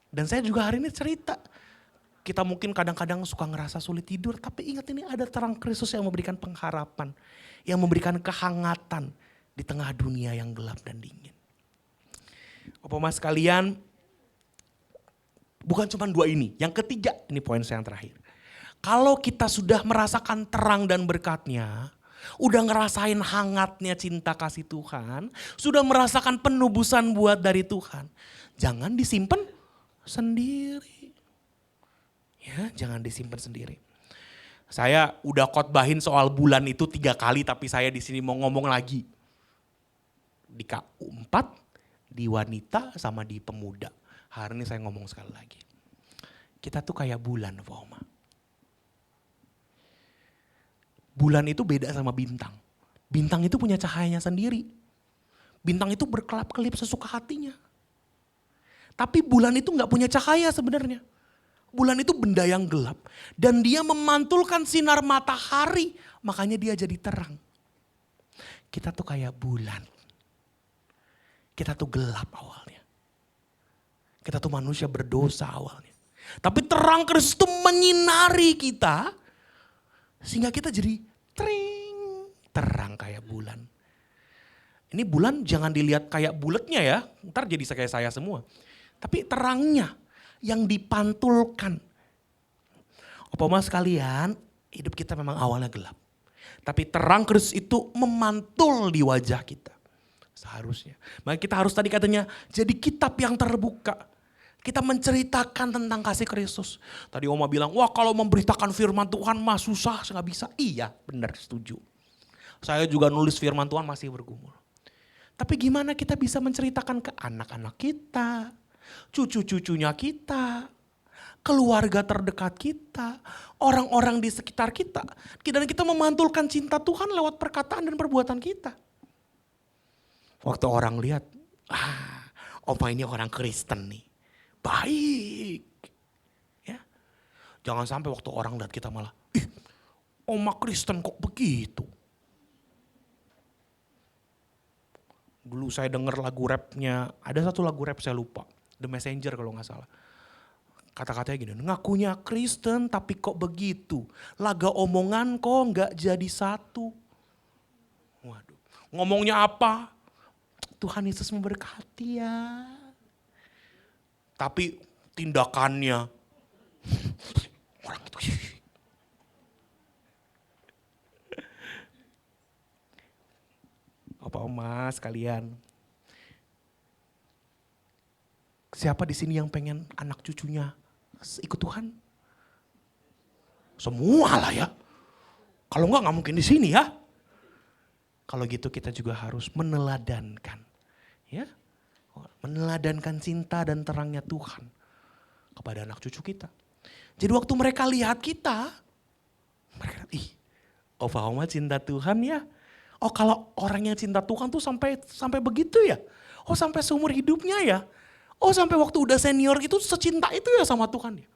Dan saya juga hari ini cerita. Kita mungkin kadang-kadang suka ngerasa sulit tidur, tapi ingat ini ada terang Kristus yang memberikan pengharapan. Yang memberikan kehangatan di tengah dunia yang gelap dan dingin. Opa Oma sekalian, bukan cuma 2 ini. Yang ketiga, ini poin saya yang terakhir. Kalau kita sudah merasakan terang dan berkatnya, udah ngerasain hangatnya cinta kasih Tuhan, sudah merasakan penebusan buat dari Tuhan, jangan disimpan sendiri. Ya, jangan disimpan sendiri. Saya udah khotbahin soal bulan itu 3 kali, tapi saya di sini mau ngomong lagi. Di KU4, di wanita, sama di pemuda. Hari ini saya ngomong sekali lagi. Kita tuh kayak bulan, Pak Oma. Bulan itu beda sama bintang. Bintang itu punya cahayanya sendiri. Bintang itu berkelap-kelip sesuka hatinya. Tapi bulan itu gak punya cahaya sebenarnya. Bulan itu benda yang gelap. Dan dia memantulkan sinar matahari. Makanya dia jadi terang. Kita tuh kayak bulan. Kita tuh gelap awalnya. Kita tuh manusia berdosa awalnya. Tapi terang Kristus itu menyinari kita. Sehingga kita jadi terang kayak bulan. Ini bulan jangan dilihat kayak bulatnya ya. Ntar jadi kayak saya semua. Tapi terangnya yang dipantulkan. Opa-oma sekalian, hidup kita memang awalnya gelap. Tapi terang Kristus itu memantul di wajah kita. Seharusnya. Maka kita harus tadi katanya jadi kitab yang terbuka. Kita menceritakan tentang kasih Kristus. Tadi Oma bilang, wah kalau memberitakan firman Tuhan mah susah, saya gak bisa. Iya benar, setuju. Saya juga nulis firman Tuhan masih bergumul. Tapi gimana kita bisa menceritakan ke anak-anak kita, cucu-cucunya kita, keluarga terdekat kita, orang-orang di sekitar kita. Dan kita memantulkan cinta Tuhan lewat perkataan dan perbuatan kita. Waktu orang lihat, Oma ini orang Kristen nih. Baik. Ya. Jangan sampai waktu orang lihat kita malah, Oma Kristen kok begitu. Dulu saya dengar lagu rapnya, ada satu lagu rap saya lupa, The Messenger kalau gak salah. Kata-katanya gini, ngakunya Kristen tapi kok begitu. Laga omongan kok nggak jadi satu. Waduh, ngomongnya apa? Tuhan Yesus memberkati ya. Tapi tindakannya, orang itu. Opa Oma sekalian, siapa di sini yang pengen anak cucunya ikut Tuhan? Semua lah ya. Kalau enggak mungkin di sini ya. Kalau gitu kita juga harus meneladankan, ya, meneladankan cinta dan terangnya Tuhan kepada anak cucu kita. Jadi waktu mereka lihat kita, mereka Opa Oma cinta Tuhan ya. Oh kalau orang yang cinta Tuhan tuh sampai begitu ya. Oh sampai seumur hidupnya ya. Oh sampai waktu udah senior itu secinta itu ya sama Tuhan ya.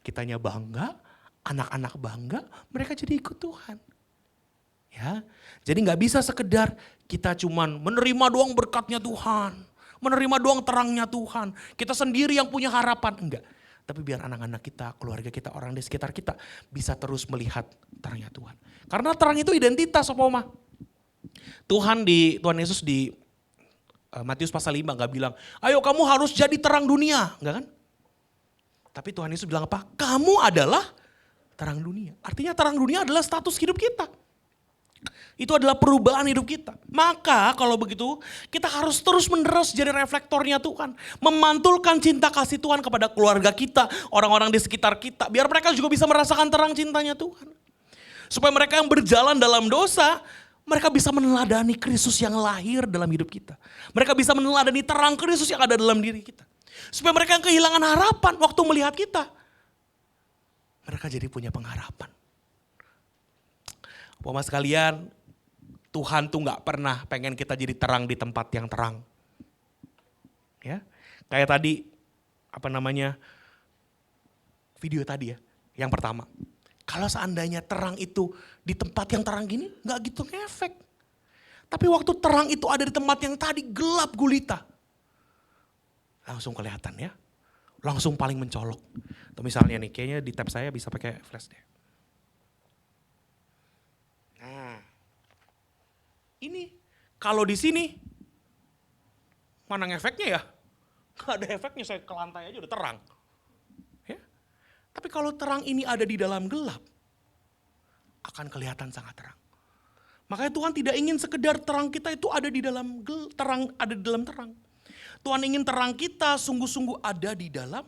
Kitanya bangga, anak-anak bangga, mereka jadi ikut Tuhan. Ya, jadi nggak bisa sekedar kita cuman menerima doang berkatnya Tuhan, menerima doang terangnya Tuhan. Kita sendiri yang punya harapan, enggak. Tapi biar anak-anak kita, keluarga kita, orang di sekitar kita bisa terus melihat terangnya Tuhan. Karena terang itu identitas, Sopo Oma. Tuhan Yesus di Matius pasal 5 nggak bilang, ayo kamu harus jadi terang dunia, enggak kan? Tapi Tuhan Yesus bilang apa? Kamu adalah terang dunia. Artinya terang dunia adalah status hidup kita. Itu adalah perubahan hidup kita. Maka kalau begitu kita harus terus menerus jadi reflektornya Tuhan. Memantulkan cinta kasih Tuhan kepada keluarga kita, orang-orang di sekitar kita. Biar mereka juga bisa merasakan terang cintanya Tuhan. Supaya mereka yang berjalan dalam dosa, mereka bisa meneladani Kristus yang lahir dalam hidup kita. Mereka bisa meneladani terang Kristus yang ada dalam diri kita. Supaya mereka yang kehilangan harapan waktu melihat kita, mereka jadi punya pengharapan. Bapak sekalian, Tuhan tuh gak pernah pengen kita jadi terang di tempat yang terang. Ya, kayak tadi, video tadi ya, yang pertama. Kalau seandainya terang itu di tempat yang terang gini, gak gitu ngefek. Tapi waktu terang itu ada di tempat yang tadi gelap gulita, langsung kelihatan ya, langsung paling mencolok. Atau misalnya nih, kayaknya di tab saya bisa pakai flash deh. Nah, ini kalau di sini mana ngefeknya ya? Gak ada efeknya, saya ke lantai aja udah terang. Ya? Tapi kalau terang ini ada di dalam gelap, akan kelihatan sangat terang. Makanya Tuhan tidak ingin sekedar terang kita itu ada di dalam terang, ada di dalam terang. Tuhan ingin terang kita sungguh-sungguh ada di dalam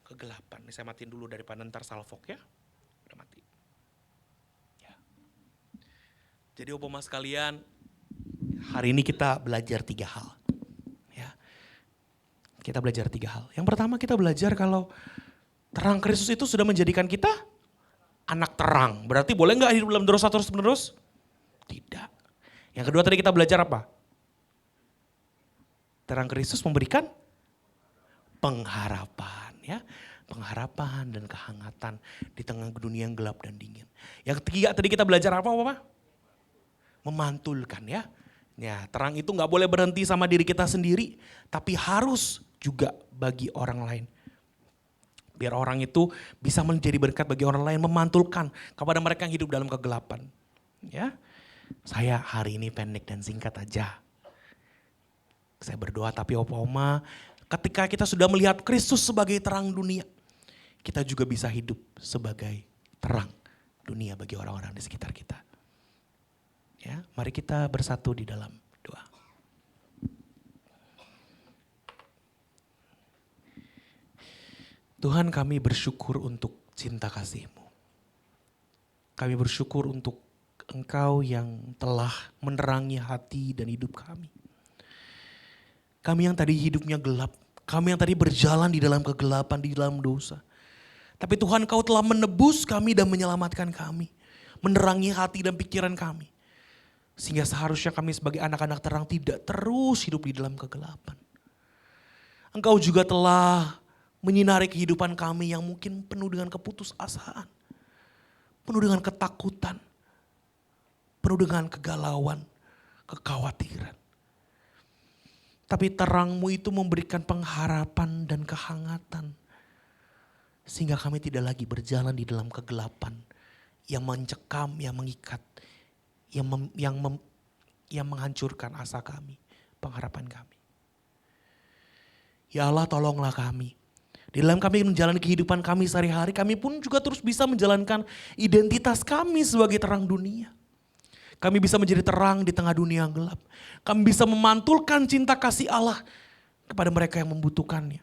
kegelapan. Ini saya matiin dulu daripada ntar salfok ya. Udah mati. Jadi Opoma sekalian, hari ini kita belajar 3 hal. Ya. Kita belajar 3 hal. Yang pertama kita belajar kalau terang Kristus itu sudah menjadikan kita anak terang. Berarti boleh gak hidup dalam dosa terus menerus? Tidak. Yang kedua tadi kita belajar apa? Terang Kristus memberikan pengharapan ya. Pengharapan dan kehangatan di tengah dunia yang gelap dan dingin. Yang ketiga tadi kita belajar apa Bapak? Memantulkan ya. Ya, terang itu gak boleh berhenti sama diri kita sendiri, tapi harus juga bagi orang lain. Biar orang itu bisa menjadi berkat bagi orang lain, memantulkan kepada mereka yang hidup dalam kegelapan. Ya, saya hari ini pendek dan singkat aja. Saya berdoa tapi Opa Oma, ketika kita sudah melihat Kristus sebagai terang dunia, kita juga bisa hidup sebagai terang dunia bagi orang-orang di sekitar kita. Ya, mari kita bersatu di dalam doa. Tuhan, kami bersyukur untuk cinta kasih-Mu. Kami bersyukur untuk Engkau yang telah menerangi hati dan hidup kami. Kami yang tadi hidupnya gelap, kami yang tadi berjalan di dalam kegelapan, di dalam dosa. Tapi Tuhan, Kau telah menebus kami dan menyelamatkan kami, menerangi hati dan pikiran kami. Sehingga seharusnya kami sebagai anak-anak terang tidak terus hidup di dalam kegelapan. Engkau juga telah menyinari kehidupan kami yang mungkin penuh dengan keputusasaan. Penuh dengan ketakutan. Penuh dengan kegalauan, kekhawatiran. Tapi terang-Mu itu memberikan pengharapan dan kehangatan. Sehingga kami tidak lagi berjalan di dalam kegelapan yang mencekam, yang mengikat, yang menghancurkan asa kami, pengharapan kami. Ya Allah, tolonglah kami. Di dalam kami menjalani kehidupan kami sehari-hari, kami pun juga terus bisa menjalankan identitas kami sebagai terang dunia. Kami bisa menjadi terang di tengah dunia yang gelap. Kami bisa memantulkan cinta kasih Allah kepada mereka yang membutuhkannya.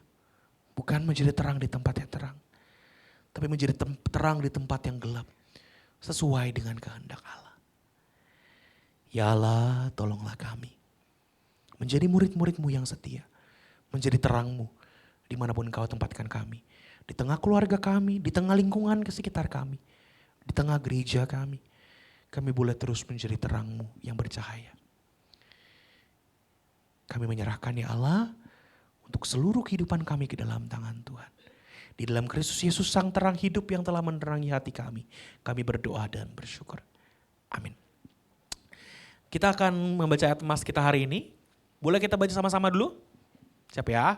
Bukan menjadi terang di tempat yang terang, tapi menjadi terang di tempat yang gelap. Sesuai dengan kehendak Allah. Ya Allah, tolonglah kami. Menjadi murid-murid-Mu yang setia. Menjadi terang-Mu dimanapun Engkau tempatkan kami. Di tengah keluarga kami, di tengah lingkungan ke sekitar kami. Di tengah gereja kami. Kami boleh terus menjadi terang-Mu yang bercahaya. Kami menyerahkan ya Allah untuk seluruh kehidupan kami ke dalam tangan Tuhan. Di dalam Kristus Yesus sang terang hidup yang telah menerangi hati kami. Kami berdoa dan bersyukur. Amin. Kita akan membaca ayat emas kita hari ini. Boleh kita baca sama-sama dulu? Siap ya?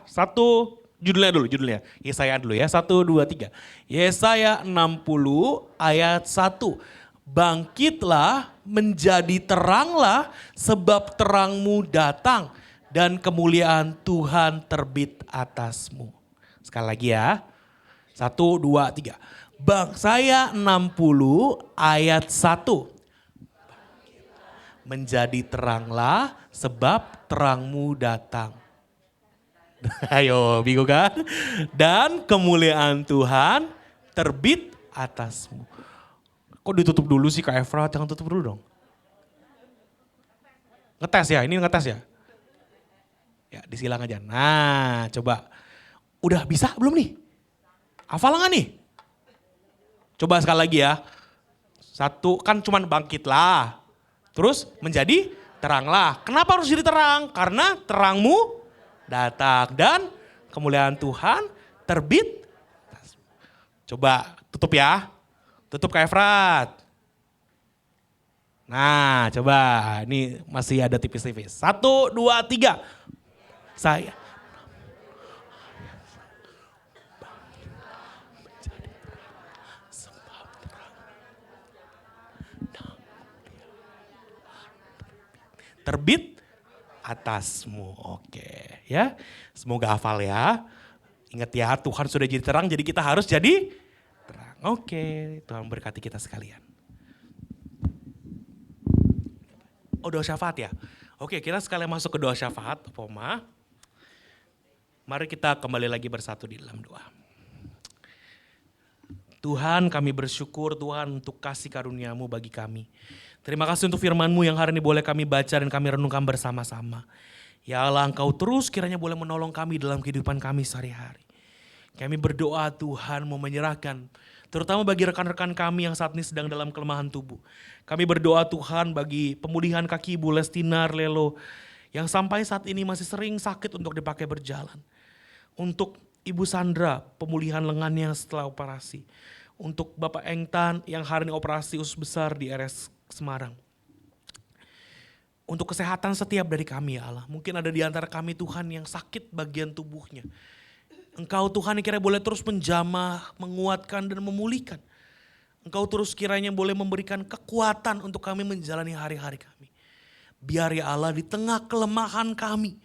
Judulnya. Yesaya dulu ya. 1, 2, 3. Yesaya 60 ayat 1. Bangkitlah, menjadi teranglah, sebab terangmu datang dan kemuliaan Tuhan terbit atasmu. Sekali lagi ya. 1, 2, 3. Yesaya 60 ayat 1. Menjadi teranglah sebab terangmu datang. Ayo, bingung kan? Dan kemuliaan Tuhan terbit atasmu. Kok ditutup dulu sih Kak Efrat? Jangan tutup dulu dong. Ngetes ya, ini ngetes ya? Ya disilang aja. Nah coba. Udah bisa belum nih? Hafal nggak nih? Coba sekali lagi ya. 1 kan cuman bangkitlah. Terus menjadi teranglah. Kenapa harus jadi terang? Karena terangmu datang dan kemuliaan Tuhan terbit. Coba tutup ya. Tutup Kak Efrat. Nah coba ini masih ada tipis-tipis. 1, 2, 3. Saya. Terbit atasmu. Oke ya. Semoga hafal ya. Ingat ya, Tuhan sudah jadi terang, jadi kita harus jadi terang. Oke, Tuhan berkati kita sekalian. Oh, doa syafaat ya? Oke, kita sekalian masuk ke doa syafaat, Poma. Mari kita kembali lagi bersatu di dalam doa. Tuhan, kami bersyukur Tuhan untuk kasih karunia-Mu bagi kami. Terima kasih untuk firman-Mu yang hari ini boleh kami baca dan kami renungkan bersama-sama. Ya Allah, Engkau terus kiranya boleh menolong kami dalam kehidupan kami sehari-hari. Kami berdoa Tuhan mau menyerahkan, terutama bagi rekan-rekan kami yang saat ini sedang dalam kelemahan tubuh. Kami berdoa Tuhan bagi pemulihan kaki Ibu Lestinar Lelo yang sampai saat ini masih sering sakit untuk dipakai berjalan. Untuk Ibu Sandra, pemulihan lengannya setelah operasi. Untuk Bapak Engtan yang hari ini operasi usus besar di RS Semarang. Untuk kesehatan setiap dari kami ya Allah. Mungkin ada di antara kami Tuhan yang sakit bagian tubuhnya. Engkau Tuhan yang kiranya boleh terus menjamah, menguatkan dan memulihkan. Engkau terus kiranya boleh memberikan kekuatan untuk kami menjalani hari-hari kami. Biar ya Allah di tengah kelemahan kami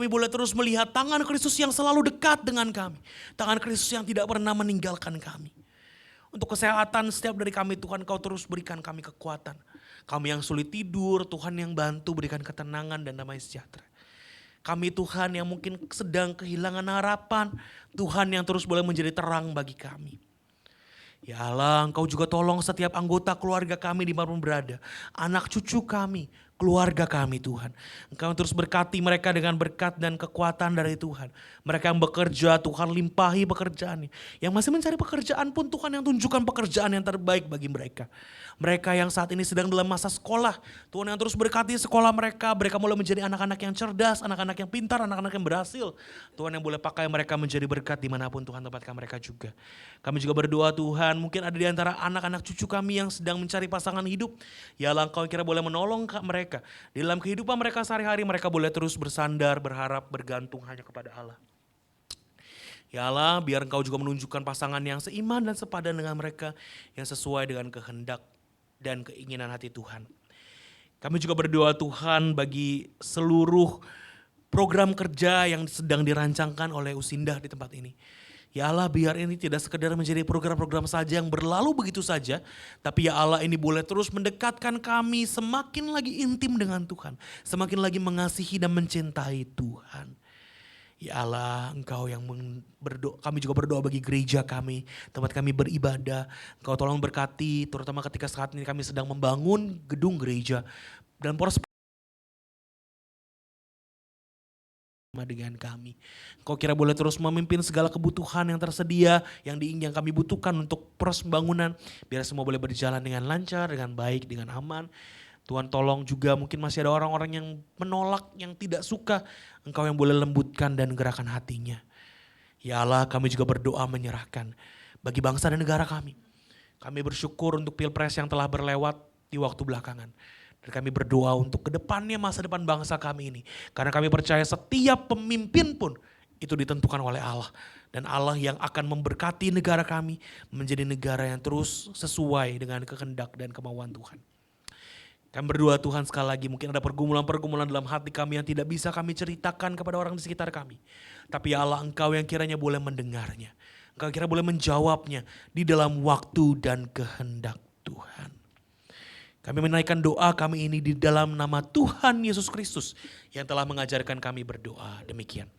boleh terus melihat tangan Kristus yang selalu dekat dengan kami. Tangan Kristus yang tidak pernah meninggalkan kami. Untuk kesehatan setiap dari kami Tuhan Kau terus berikan kami kekuatan. Kami yang sulit tidur, Tuhan yang bantu berikan ketenangan dan damai sejahtera. Kami Tuhan yang mungkin sedang kehilangan harapan, Tuhan yang terus boleh menjadi terang bagi kami. Ya Allah, Engkau juga tolong setiap anggota keluarga kami dimanapun berada. Anak cucu kami, keluarga kami Tuhan. Engkau terus berkati mereka dengan berkat dan kekuatan dari Tuhan. Mereka yang bekerja, Tuhan limpahi pekerjaannya. Yang masih mencari pekerjaan pun Tuhan yang tunjukkan pekerjaan yang terbaik bagi mereka. Mereka yang saat ini sedang dalam masa sekolah, Tuhan yang terus berkati sekolah mereka. Mereka mulai menjadi anak-anak yang cerdas, anak-anak yang pintar, anak-anak yang berhasil. Tuhan yang boleh pakai mereka menjadi berkat dimanapun Tuhan tempatkan mereka juga. Kami juga berdoa Tuhan, mungkin ada di antara anak-anak cucu kami yang sedang mencari pasangan hidup. Ya Allah, Engkau kira boleh menolong mereka. Di dalam kehidupan mereka sehari-hari mereka boleh terus bersandar, berharap, bergantung hanya kepada Allah. Ya Allah, biar Engkau juga menunjukkan pasangan yang seiman dan sepadan dengan mereka, yang sesuai dengan kehendak dan keinginan hati Tuhan. Kami juga berdoa Tuhan bagi seluruh program kerja yang sedang dirancangkan oleh Usindah di tempat ini. Ya Allah, biar ini tidak sekedar menjadi program-program saja yang berlalu begitu saja. Tapi ya Allah, ini boleh terus mendekatkan kami semakin lagi intim dengan Tuhan. Semakin lagi mengasihi dan mencintai Tuhan. Ya Allah, Engkau yang berdoa, kami juga berdoa bagi gereja kami, tempat kami beribadah. Engkau tolong berkati, terutama ketika saat ini kami sedang membangun gedung gereja. Dan poros dengan kami. Kau kira boleh terus memimpin segala kebutuhan yang tersedia, yang kami butuhkan untuk proses pembangunan. Biar semua boleh berjalan dengan lancar, dengan baik, dengan aman. Tuhan tolong juga mungkin masih ada orang-orang yang menolak, yang tidak suka. Engkau yang boleh lembutkan dan gerakan hatinya. Ya Allah, kami juga berdoa menyerahkan bagi bangsa dan negara kami. Kami bersyukur untuk pilpres yang telah berlewat di waktu belakangan. Dan kami berdoa untuk kedepannya masa depan bangsa kami ini. Karena kami percaya setiap pemimpin pun itu ditentukan oleh Allah. Dan Allah yang akan memberkati negara kami menjadi negara yang terus sesuai dengan kehendak dan kemauan Tuhan. Kami berdoa Tuhan sekali lagi, mungkin ada pergumulan-pergumulan dalam hati kami yang tidak bisa kami ceritakan kepada orang di sekitar kami. Tapi ya Allah, Engkau yang kiranya boleh mendengarnya. Engkau kira boleh menjawabnya di dalam waktu dan kehendak Tuhan. Kami menaikkan doa kami ini di dalam nama Tuhan Yesus Kristus yang telah mengajarkan kami berdoa demikian.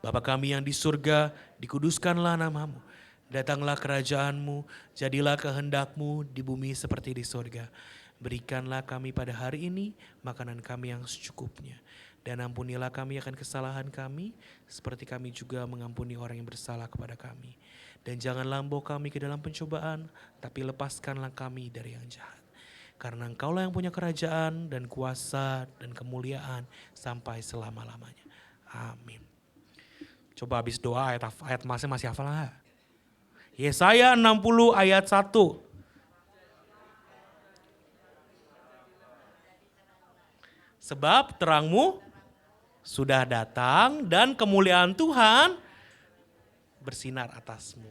Bapa kami yang di surga, dikuduskanlah namamu. Datanglah kerajaanmu, jadilah kehendakmu di bumi seperti di surga. Berikanlah kami pada hari ini makanan kami yang secukupnya. Dan ampunilah kami akan kesalahan kami, seperti kami juga mengampuni orang yang bersalah kepada kami. Dan janganlah membawa kami ke dalam pencobaan, tapi lepaskanlah kami dari yang jahat. Karena Engkaulah yang punya kerajaan dan kuasa dan kemuliaan sampai selama-lamanya. Amin. Coba habis doa ayat masih hafal lah. Yesaya 60 ayat 1. Sebab terangmu sudah datang dan kemuliaan Tuhan bersinar atasmu.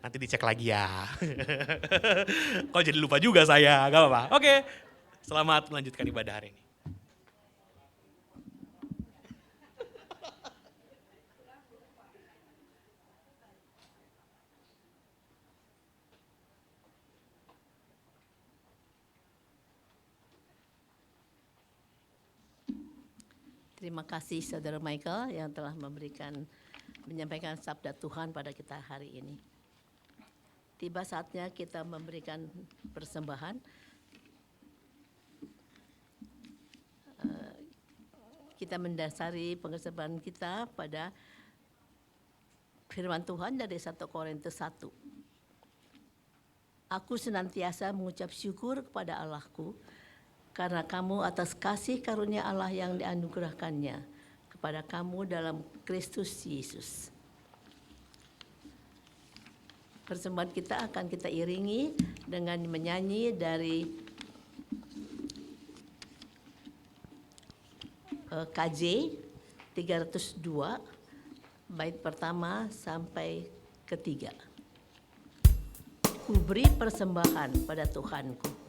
Nanti dicek lagi ya. Kok jadi lupa juga saya, gak apa-apa. Oke, selamat melanjutkan ibadah hari ini. Terima kasih Saudara Michael yang telah menyampaikan sabda Tuhan pada kita hari ini. Tiba saatnya kita memberikan persembahan. Kita mendasari persembahan kita pada firman Tuhan dari 1 Korintus 1. Aku senantiasa mengucap syukur kepada Allahku karena kamu atas kasih karunia Allah yang dianugerahkannya kepada kamu dalam Kristus Yesus. Persembahan kita akan kita iringi dengan menyanyi dari KJ 302 bait pertama sampai ketiga. Ku beri persembahan pada Tuhanku. Pada Tuhan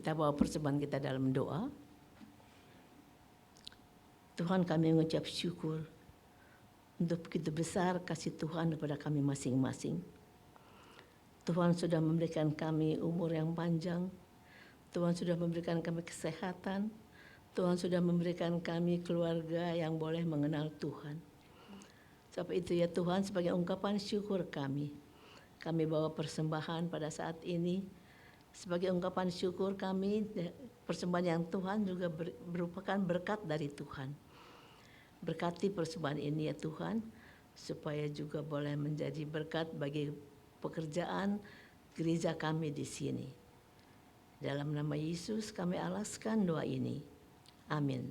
Kita bawa persembahan kita dalam doa. Tuhan, kami mengucap syukur untuk begitu besar kasih Tuhan kepada kami masing-masing. Tuhan sudah memberikan kami umur yang panjang. Tuhan sudah memberikan kami kesehatan. Tuhan sudah memberikan kami keluarga yang boleh mengenal Tuhan. Sebab itu ya Tuhan, sebagai ungkapan syukur kami bawa persembahan pada saat ini. Sebagai ungkapan syukur kami, persembahan yang Tuhan juga merupakan berkat dari Tuhan. Berkati persembahan ini ya Tuhan, supaya juga boleh menjadi berkat bagi pekerjaan gereja kami di sini. Dalam nama Yesus kami alaskan doa ini. Amin.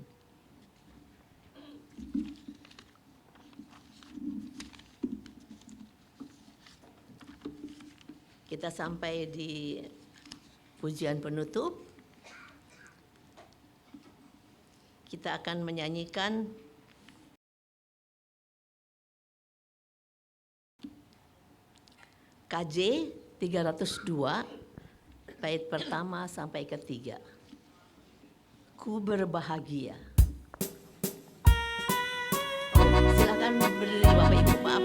Kita sampai di pujian penutup. Kita akan menyanyikan KJ 302 bait pertama sampai ketiga. Ku berbahagia. Silakan berdiri Bapak Ibu, maaf.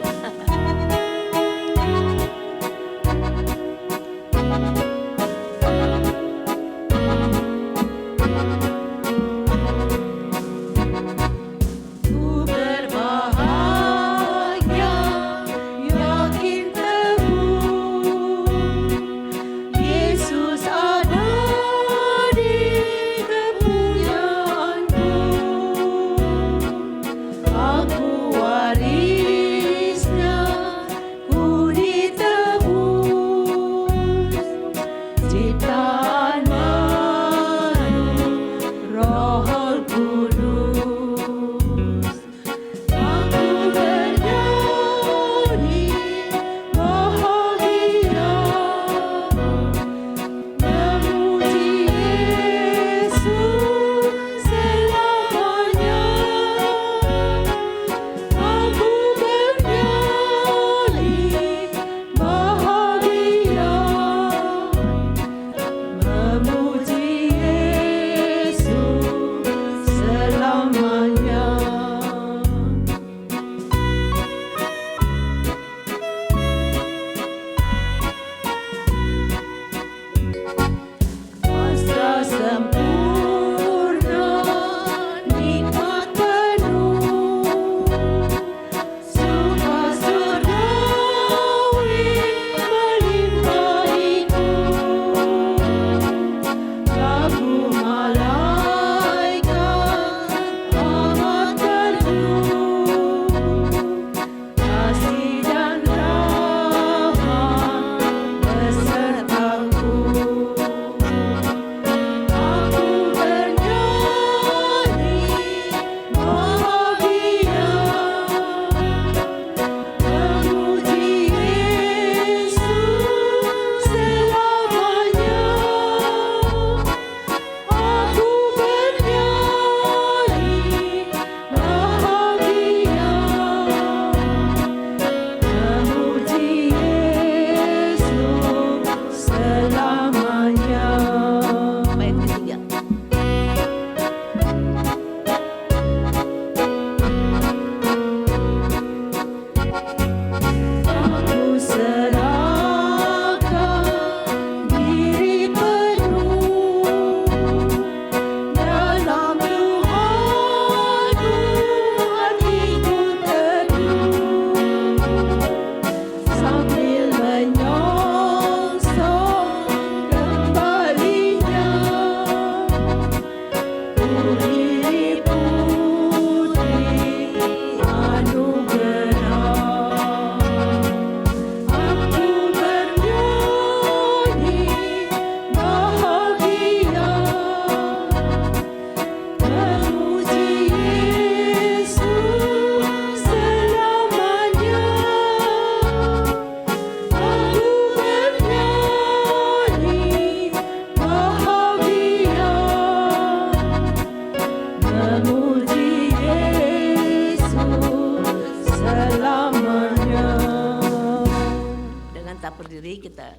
Berdiri kita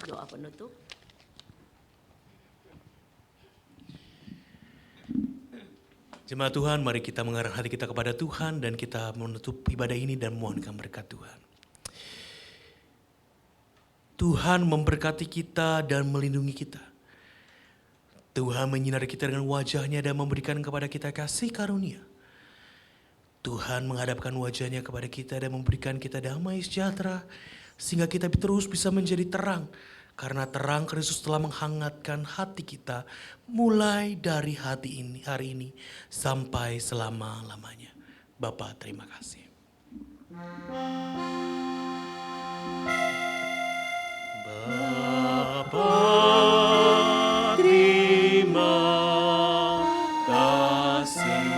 doa penutup. Jemaat Tuhan, mari kita mengarahkan hati kita kepada Tuhan dan kita menutup ibadah ini dan mohonkan berkat Tuhan. Tuhan memberkati kita dan melindungi kita. Tuhan menyinari kita dengan wajah-Nya dan memberikan kepada kita kasih karunia. Tuhan menghadapkan wajah-Nya kepada kita dan memberikan kita damai sejahtera, sehingga kita terus bisa menjadi terang. Karena terang Kristus telah menghangatkan hati kita mulai dari hari ini sampai selama-lamanya. Bapa, terima kasih. Bapa, terima kasih.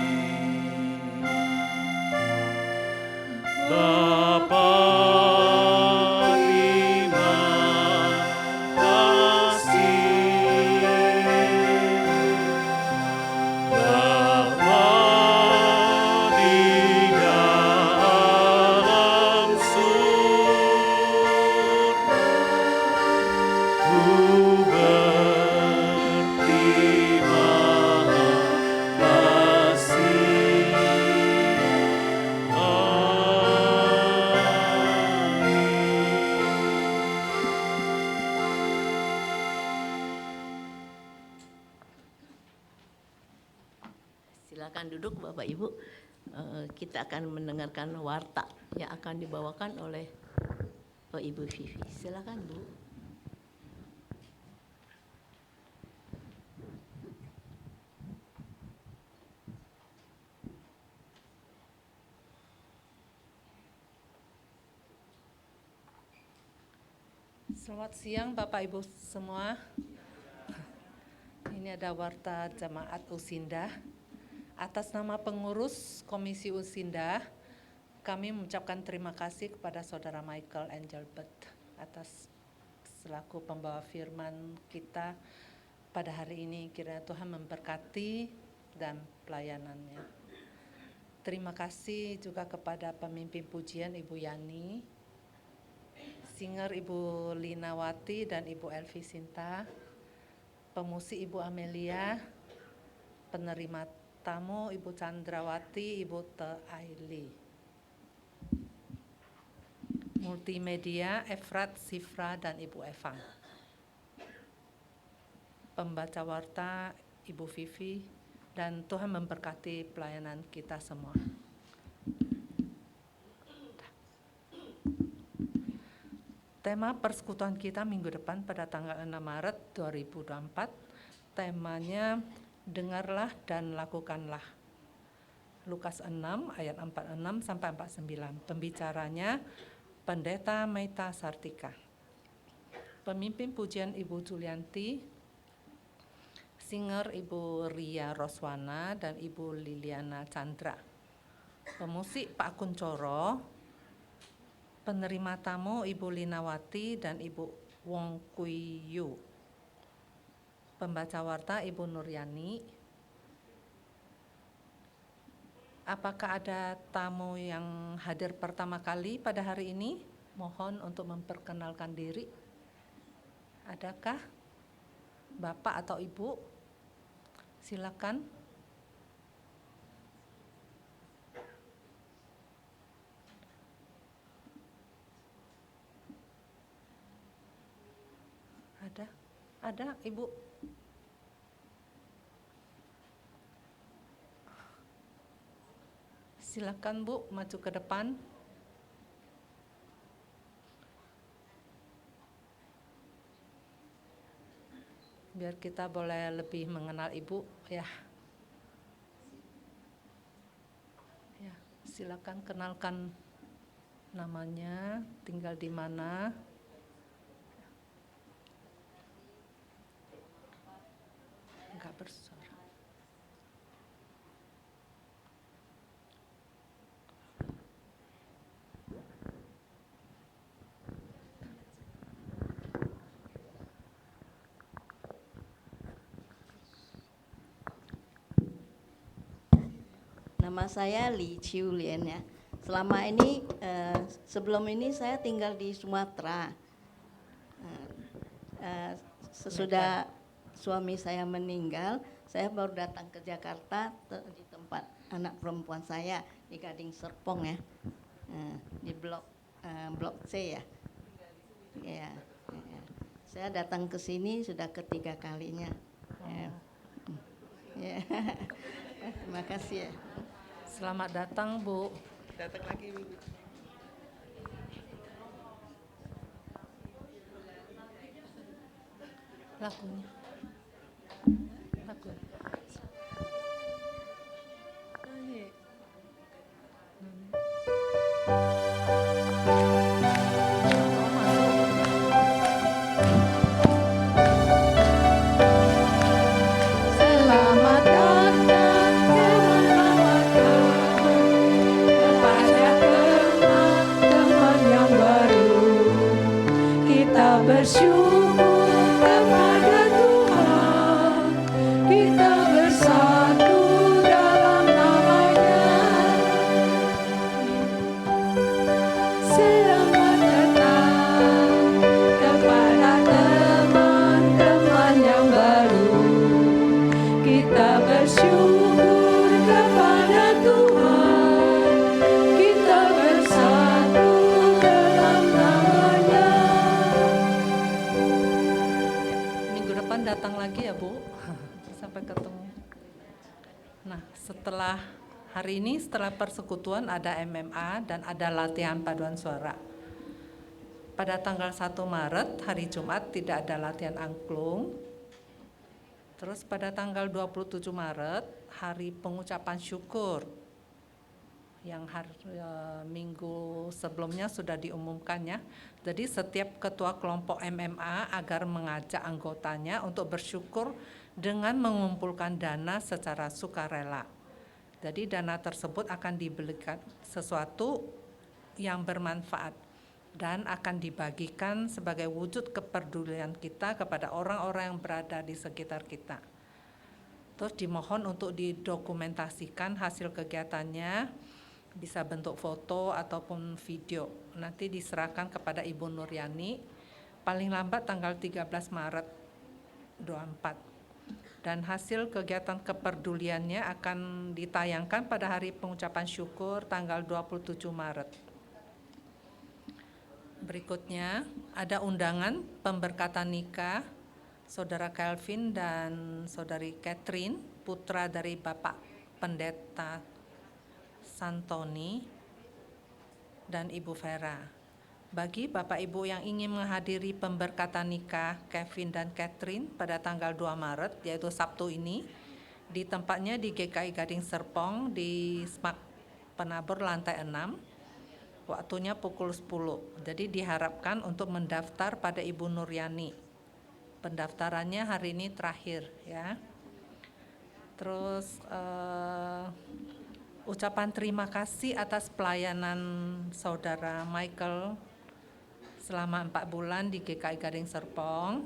Bapa, terima kasih. Bapa di dalam surga, ku berterima kasih. Silakan duduk Bapak Ibu. Kita akan mendengarkan warta yang akan dibawakan oleh Ibu Vivi. Silakan Bu. Selamat siang Bapak Ibu semua. Ini ada warta Jemaat Usinda. Atas nama pengurus Komisi Usinda, kami mengucapkan terima kasih kepada Saudara Michael Engelbert atas selaku pembawa firman kita pada hari ini. Kiranya Tuhan memberkati dan pelayanannya. Terima kasih juga kepada pemimpin pujian Ibu Yani, singer Ibu Linawati dan Ibu Elvi Sinta, pemusik Ibu Amelia, penerima tamu Ibu Chandrawati, Ibu Te Aili, multimedia Efrat, Sifra, dan Ibu Evang, pembaca warta Ibu Vivi, dan Tuhan memberkati pelayanan kita semua. Tema persekutuan kita minggu depan pada tanggal 6 Maret 2024, temanya dengarlah dan lakukanlah. Lukas 6 ayat 46 sampai 49. Pembicaranya Pendeta Meita Sartika. Pemimpin pujian Ibu Julianti, singer Ibu Ria Roswana dan Ibu Liliana Chandra. Pemusik Pak Kuncoro, penerima tamu Ibu Linawati dan Ibu Wong Kui Yu. Pembaca warta Ibu Nuryani. Apakah ada tamu yang hadir pertama kali pada hari ini? Mohon untuk memperkenalkan diri. Adakah Bapak atau Ibu? Silakan. Ada Ibu. Silakan Bu, maju ke depan. Biar kita boleh lebih mengenal Ibu ya. Ya, silakan kenalkan namanya, tinggal di mana. Enggak bersuara. Nama saya Li Chiu Lien ya. Selama ini sebelum ini saya tinggal di Sumatera. Sesudah suami saya meninggal, saya baru datang ke Jakarta di tempat anak perempuan saya di Gading Serpong ya, di blok C ya. Ya, ya. Saya datang ke sini sudah ketiga kalinya. Ya. Ya. Terima kasih ya. Selamat datang, Bu. Datang lagi, Bu. Lagunya. Lagu. Nyanyi. Oh, masuk. Selamat datang kepada teman-teman yang baru. Kita bersyukur kepada Tuhan. Kita bersatu dalam nama-Nya. Selamat datang kepada teman-teman yang baru. Kita bersyukur kepada Tuhan. Kita bersatu dalam nama-Nya. Minggu depan datang lagi ya, Bu. Sampai ketemu. Nah, setelah hari ini, setelah persekutuan ada MMA dan ada latihan paduan suara. Pada tanggal 1 Maret, hari Jumat, tidak ada latihan angklung. Terus pada tanggal 27 Maret, hari pengucapan syukur. Yang minggu sebelumnya sudah diumumkan ya. Jadi setiap ketua kelompok MMA agar mengajak anggotanya untuk bersyukur dengan mengumpulkan dana secara sukarela. Jadi dana tersebut akan dibelikan sesuatu yang bermanfaat dan akan dibagikan sebagai wujud kepedulian kita kepada orang-orang yang berada di sekitar kita. Terus dimohon untuk didokumentasikan hasil kegiatannya, bisa bentuk foto ataupun video. Nanti diserahkan kepada Ibu Nuryani paling lambat tanggal 13 Maret 24. Dan hasil kegiatan kepeduliannya akan ditayangkan pada hari pengucapan syukur tanggal 27 Maret. Berikutnya ada undangan pemberkatan nikah Saudara Kelvin dan Saudari Catherine, putra dari Bapak Pendeta Santoni dan Ibu Vera. Bagi Bapak Ibu yang ingin menghadiri pemberkatan nikah Kevin dan Catherine pada tanggal 2 Maret, yaitu Sabtu ini, di tempatnya di GKI Gading Serpong di SMAK Penabur lantai 6, waktunya pukul 10. Jadi diharapkan untuk mendaftar pada Ibu Nuryani. Pendaftarannya hari ini terakhir ya. Terus ucapan terima kasih atas pelayanan Saudara Michael selama 4 bulan di GKI Gading Serpong.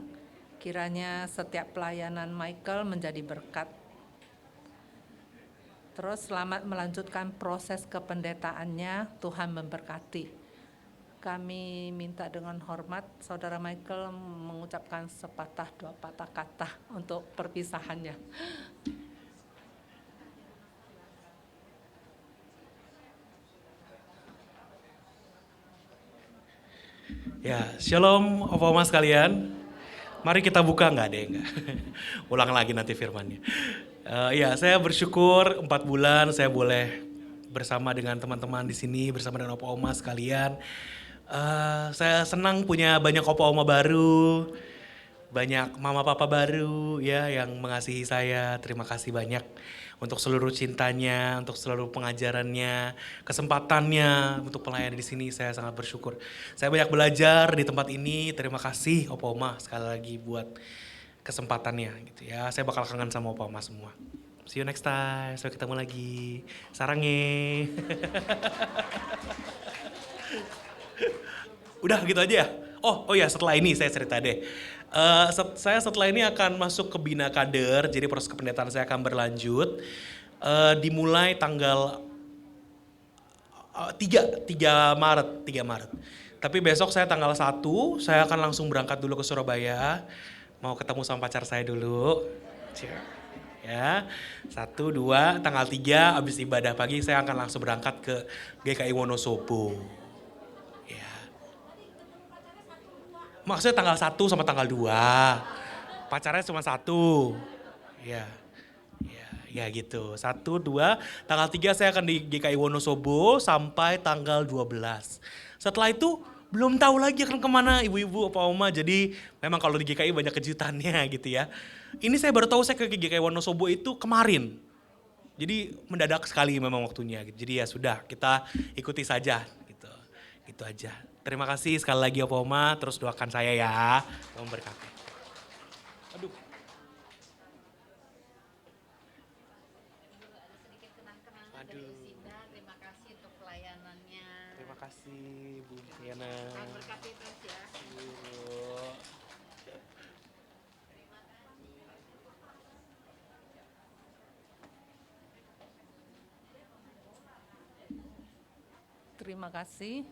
Kiranya setiap pelayanan Michael menjadi berkat. Terus selamat melanjutkan proses kependetaannya, Tuhan memberkati. Kami minta dengan hormat Saudara Michael mengucapkan sepatah dua patah kata untuk perpisahannya. Ya, shalom Opa-Oma sekalian. Mari kita buka, enggak. Ulang lagi nanti firmannya. Ya, saya bersyukur 4 bulan saya boleh bersama dengan teman-teman di sini, bersama dengan Opa-Oma sekalian. Saya senang punya banyak Opa-Oma baru, banyak Mama Papa baru ya yang mengasihi saya. Terima kasih banyak untuk seluruh cintanya, untuk seluruh pengajarannya, kesempatannya untuk pelayanan di sini. Saya sangat bersyukur. Saya banyak belajar di tempat ini. Terima kasih Opa-Oma sekali lagi buat kesempatannya gitu ya. Saya bakal kangen sama Opa-Oma semua. See you next time. Sampai ketemu lagi. Sarange. Udah gitu aja ya? Oh ya, setelah ini saya cerita deh. Saya setelah ini akan masuk ke Bina Kader, jadi proses kependetaan saya akan berlanjut. Dimulai tanggal 3 Maret. Tapi besok saya tanggal 1, saya akan langsung berangkat dulu ke Surabaya. Mau ketemu sama pacar saya dulu. Ya, 1, 2, tanggal 3 habis ibadah pagi saya akan langsung berangkat ke GKI Wonosobo. Ya. Maksudnya tanggal 1 sama tanggal 2. Pacarnya cuma 1. Ya. Ya gitu. 1, 2, tanggal 3 saya akan di GKI Wonosobo sampai tanggal 12. Setelah itu belum tahu lagi akan kemana ibu-ibu apa oma. Jadi memang kalau di GKI banyak kejutannya gitu ya. Ini saya baru tahu saya ke GKI Wonosobo itu kemarin. Jadi mendadak sekali memang waktunya. Jadi ya sudah kita ikuti saja gitu. Gitu aja. Terima kasih sekali lagi Opa Oma. Terus doakan saya ya. Tuhan berkati. Aduh. Aduh. Terima kasih untuk pelayanannya. Terima kasih Bu Yana. Berkati terus ya. Terima kasih.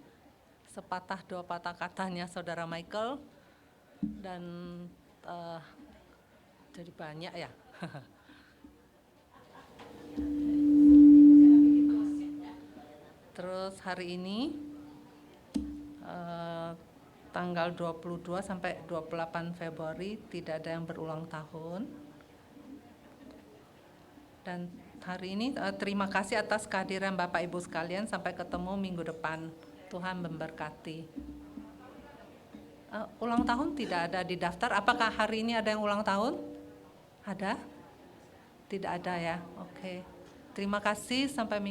Sepatah dua patah katanya Saudara Michael dan jadi banyak ya. Terus hari ini tanggal 22 sampai 28 Februari tidak ada yang berulang tahun. Dan hari ini terima kasih atas kehadiran Bapak Ibu sekalian, sampai ketemu minggu depan. Tuhan memberkati. Ulang tahun tidak ada di daftar. Apakah hari ini ada yang ulang tahun? Ada? Tidak ada ya. Oke. Terima kasih, sampai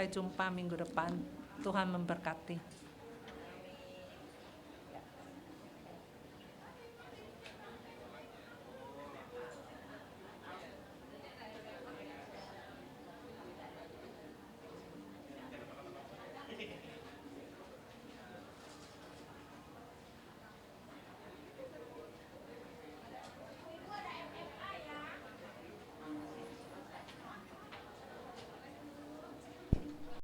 jumpa minggu depan. Tuhan memberkati.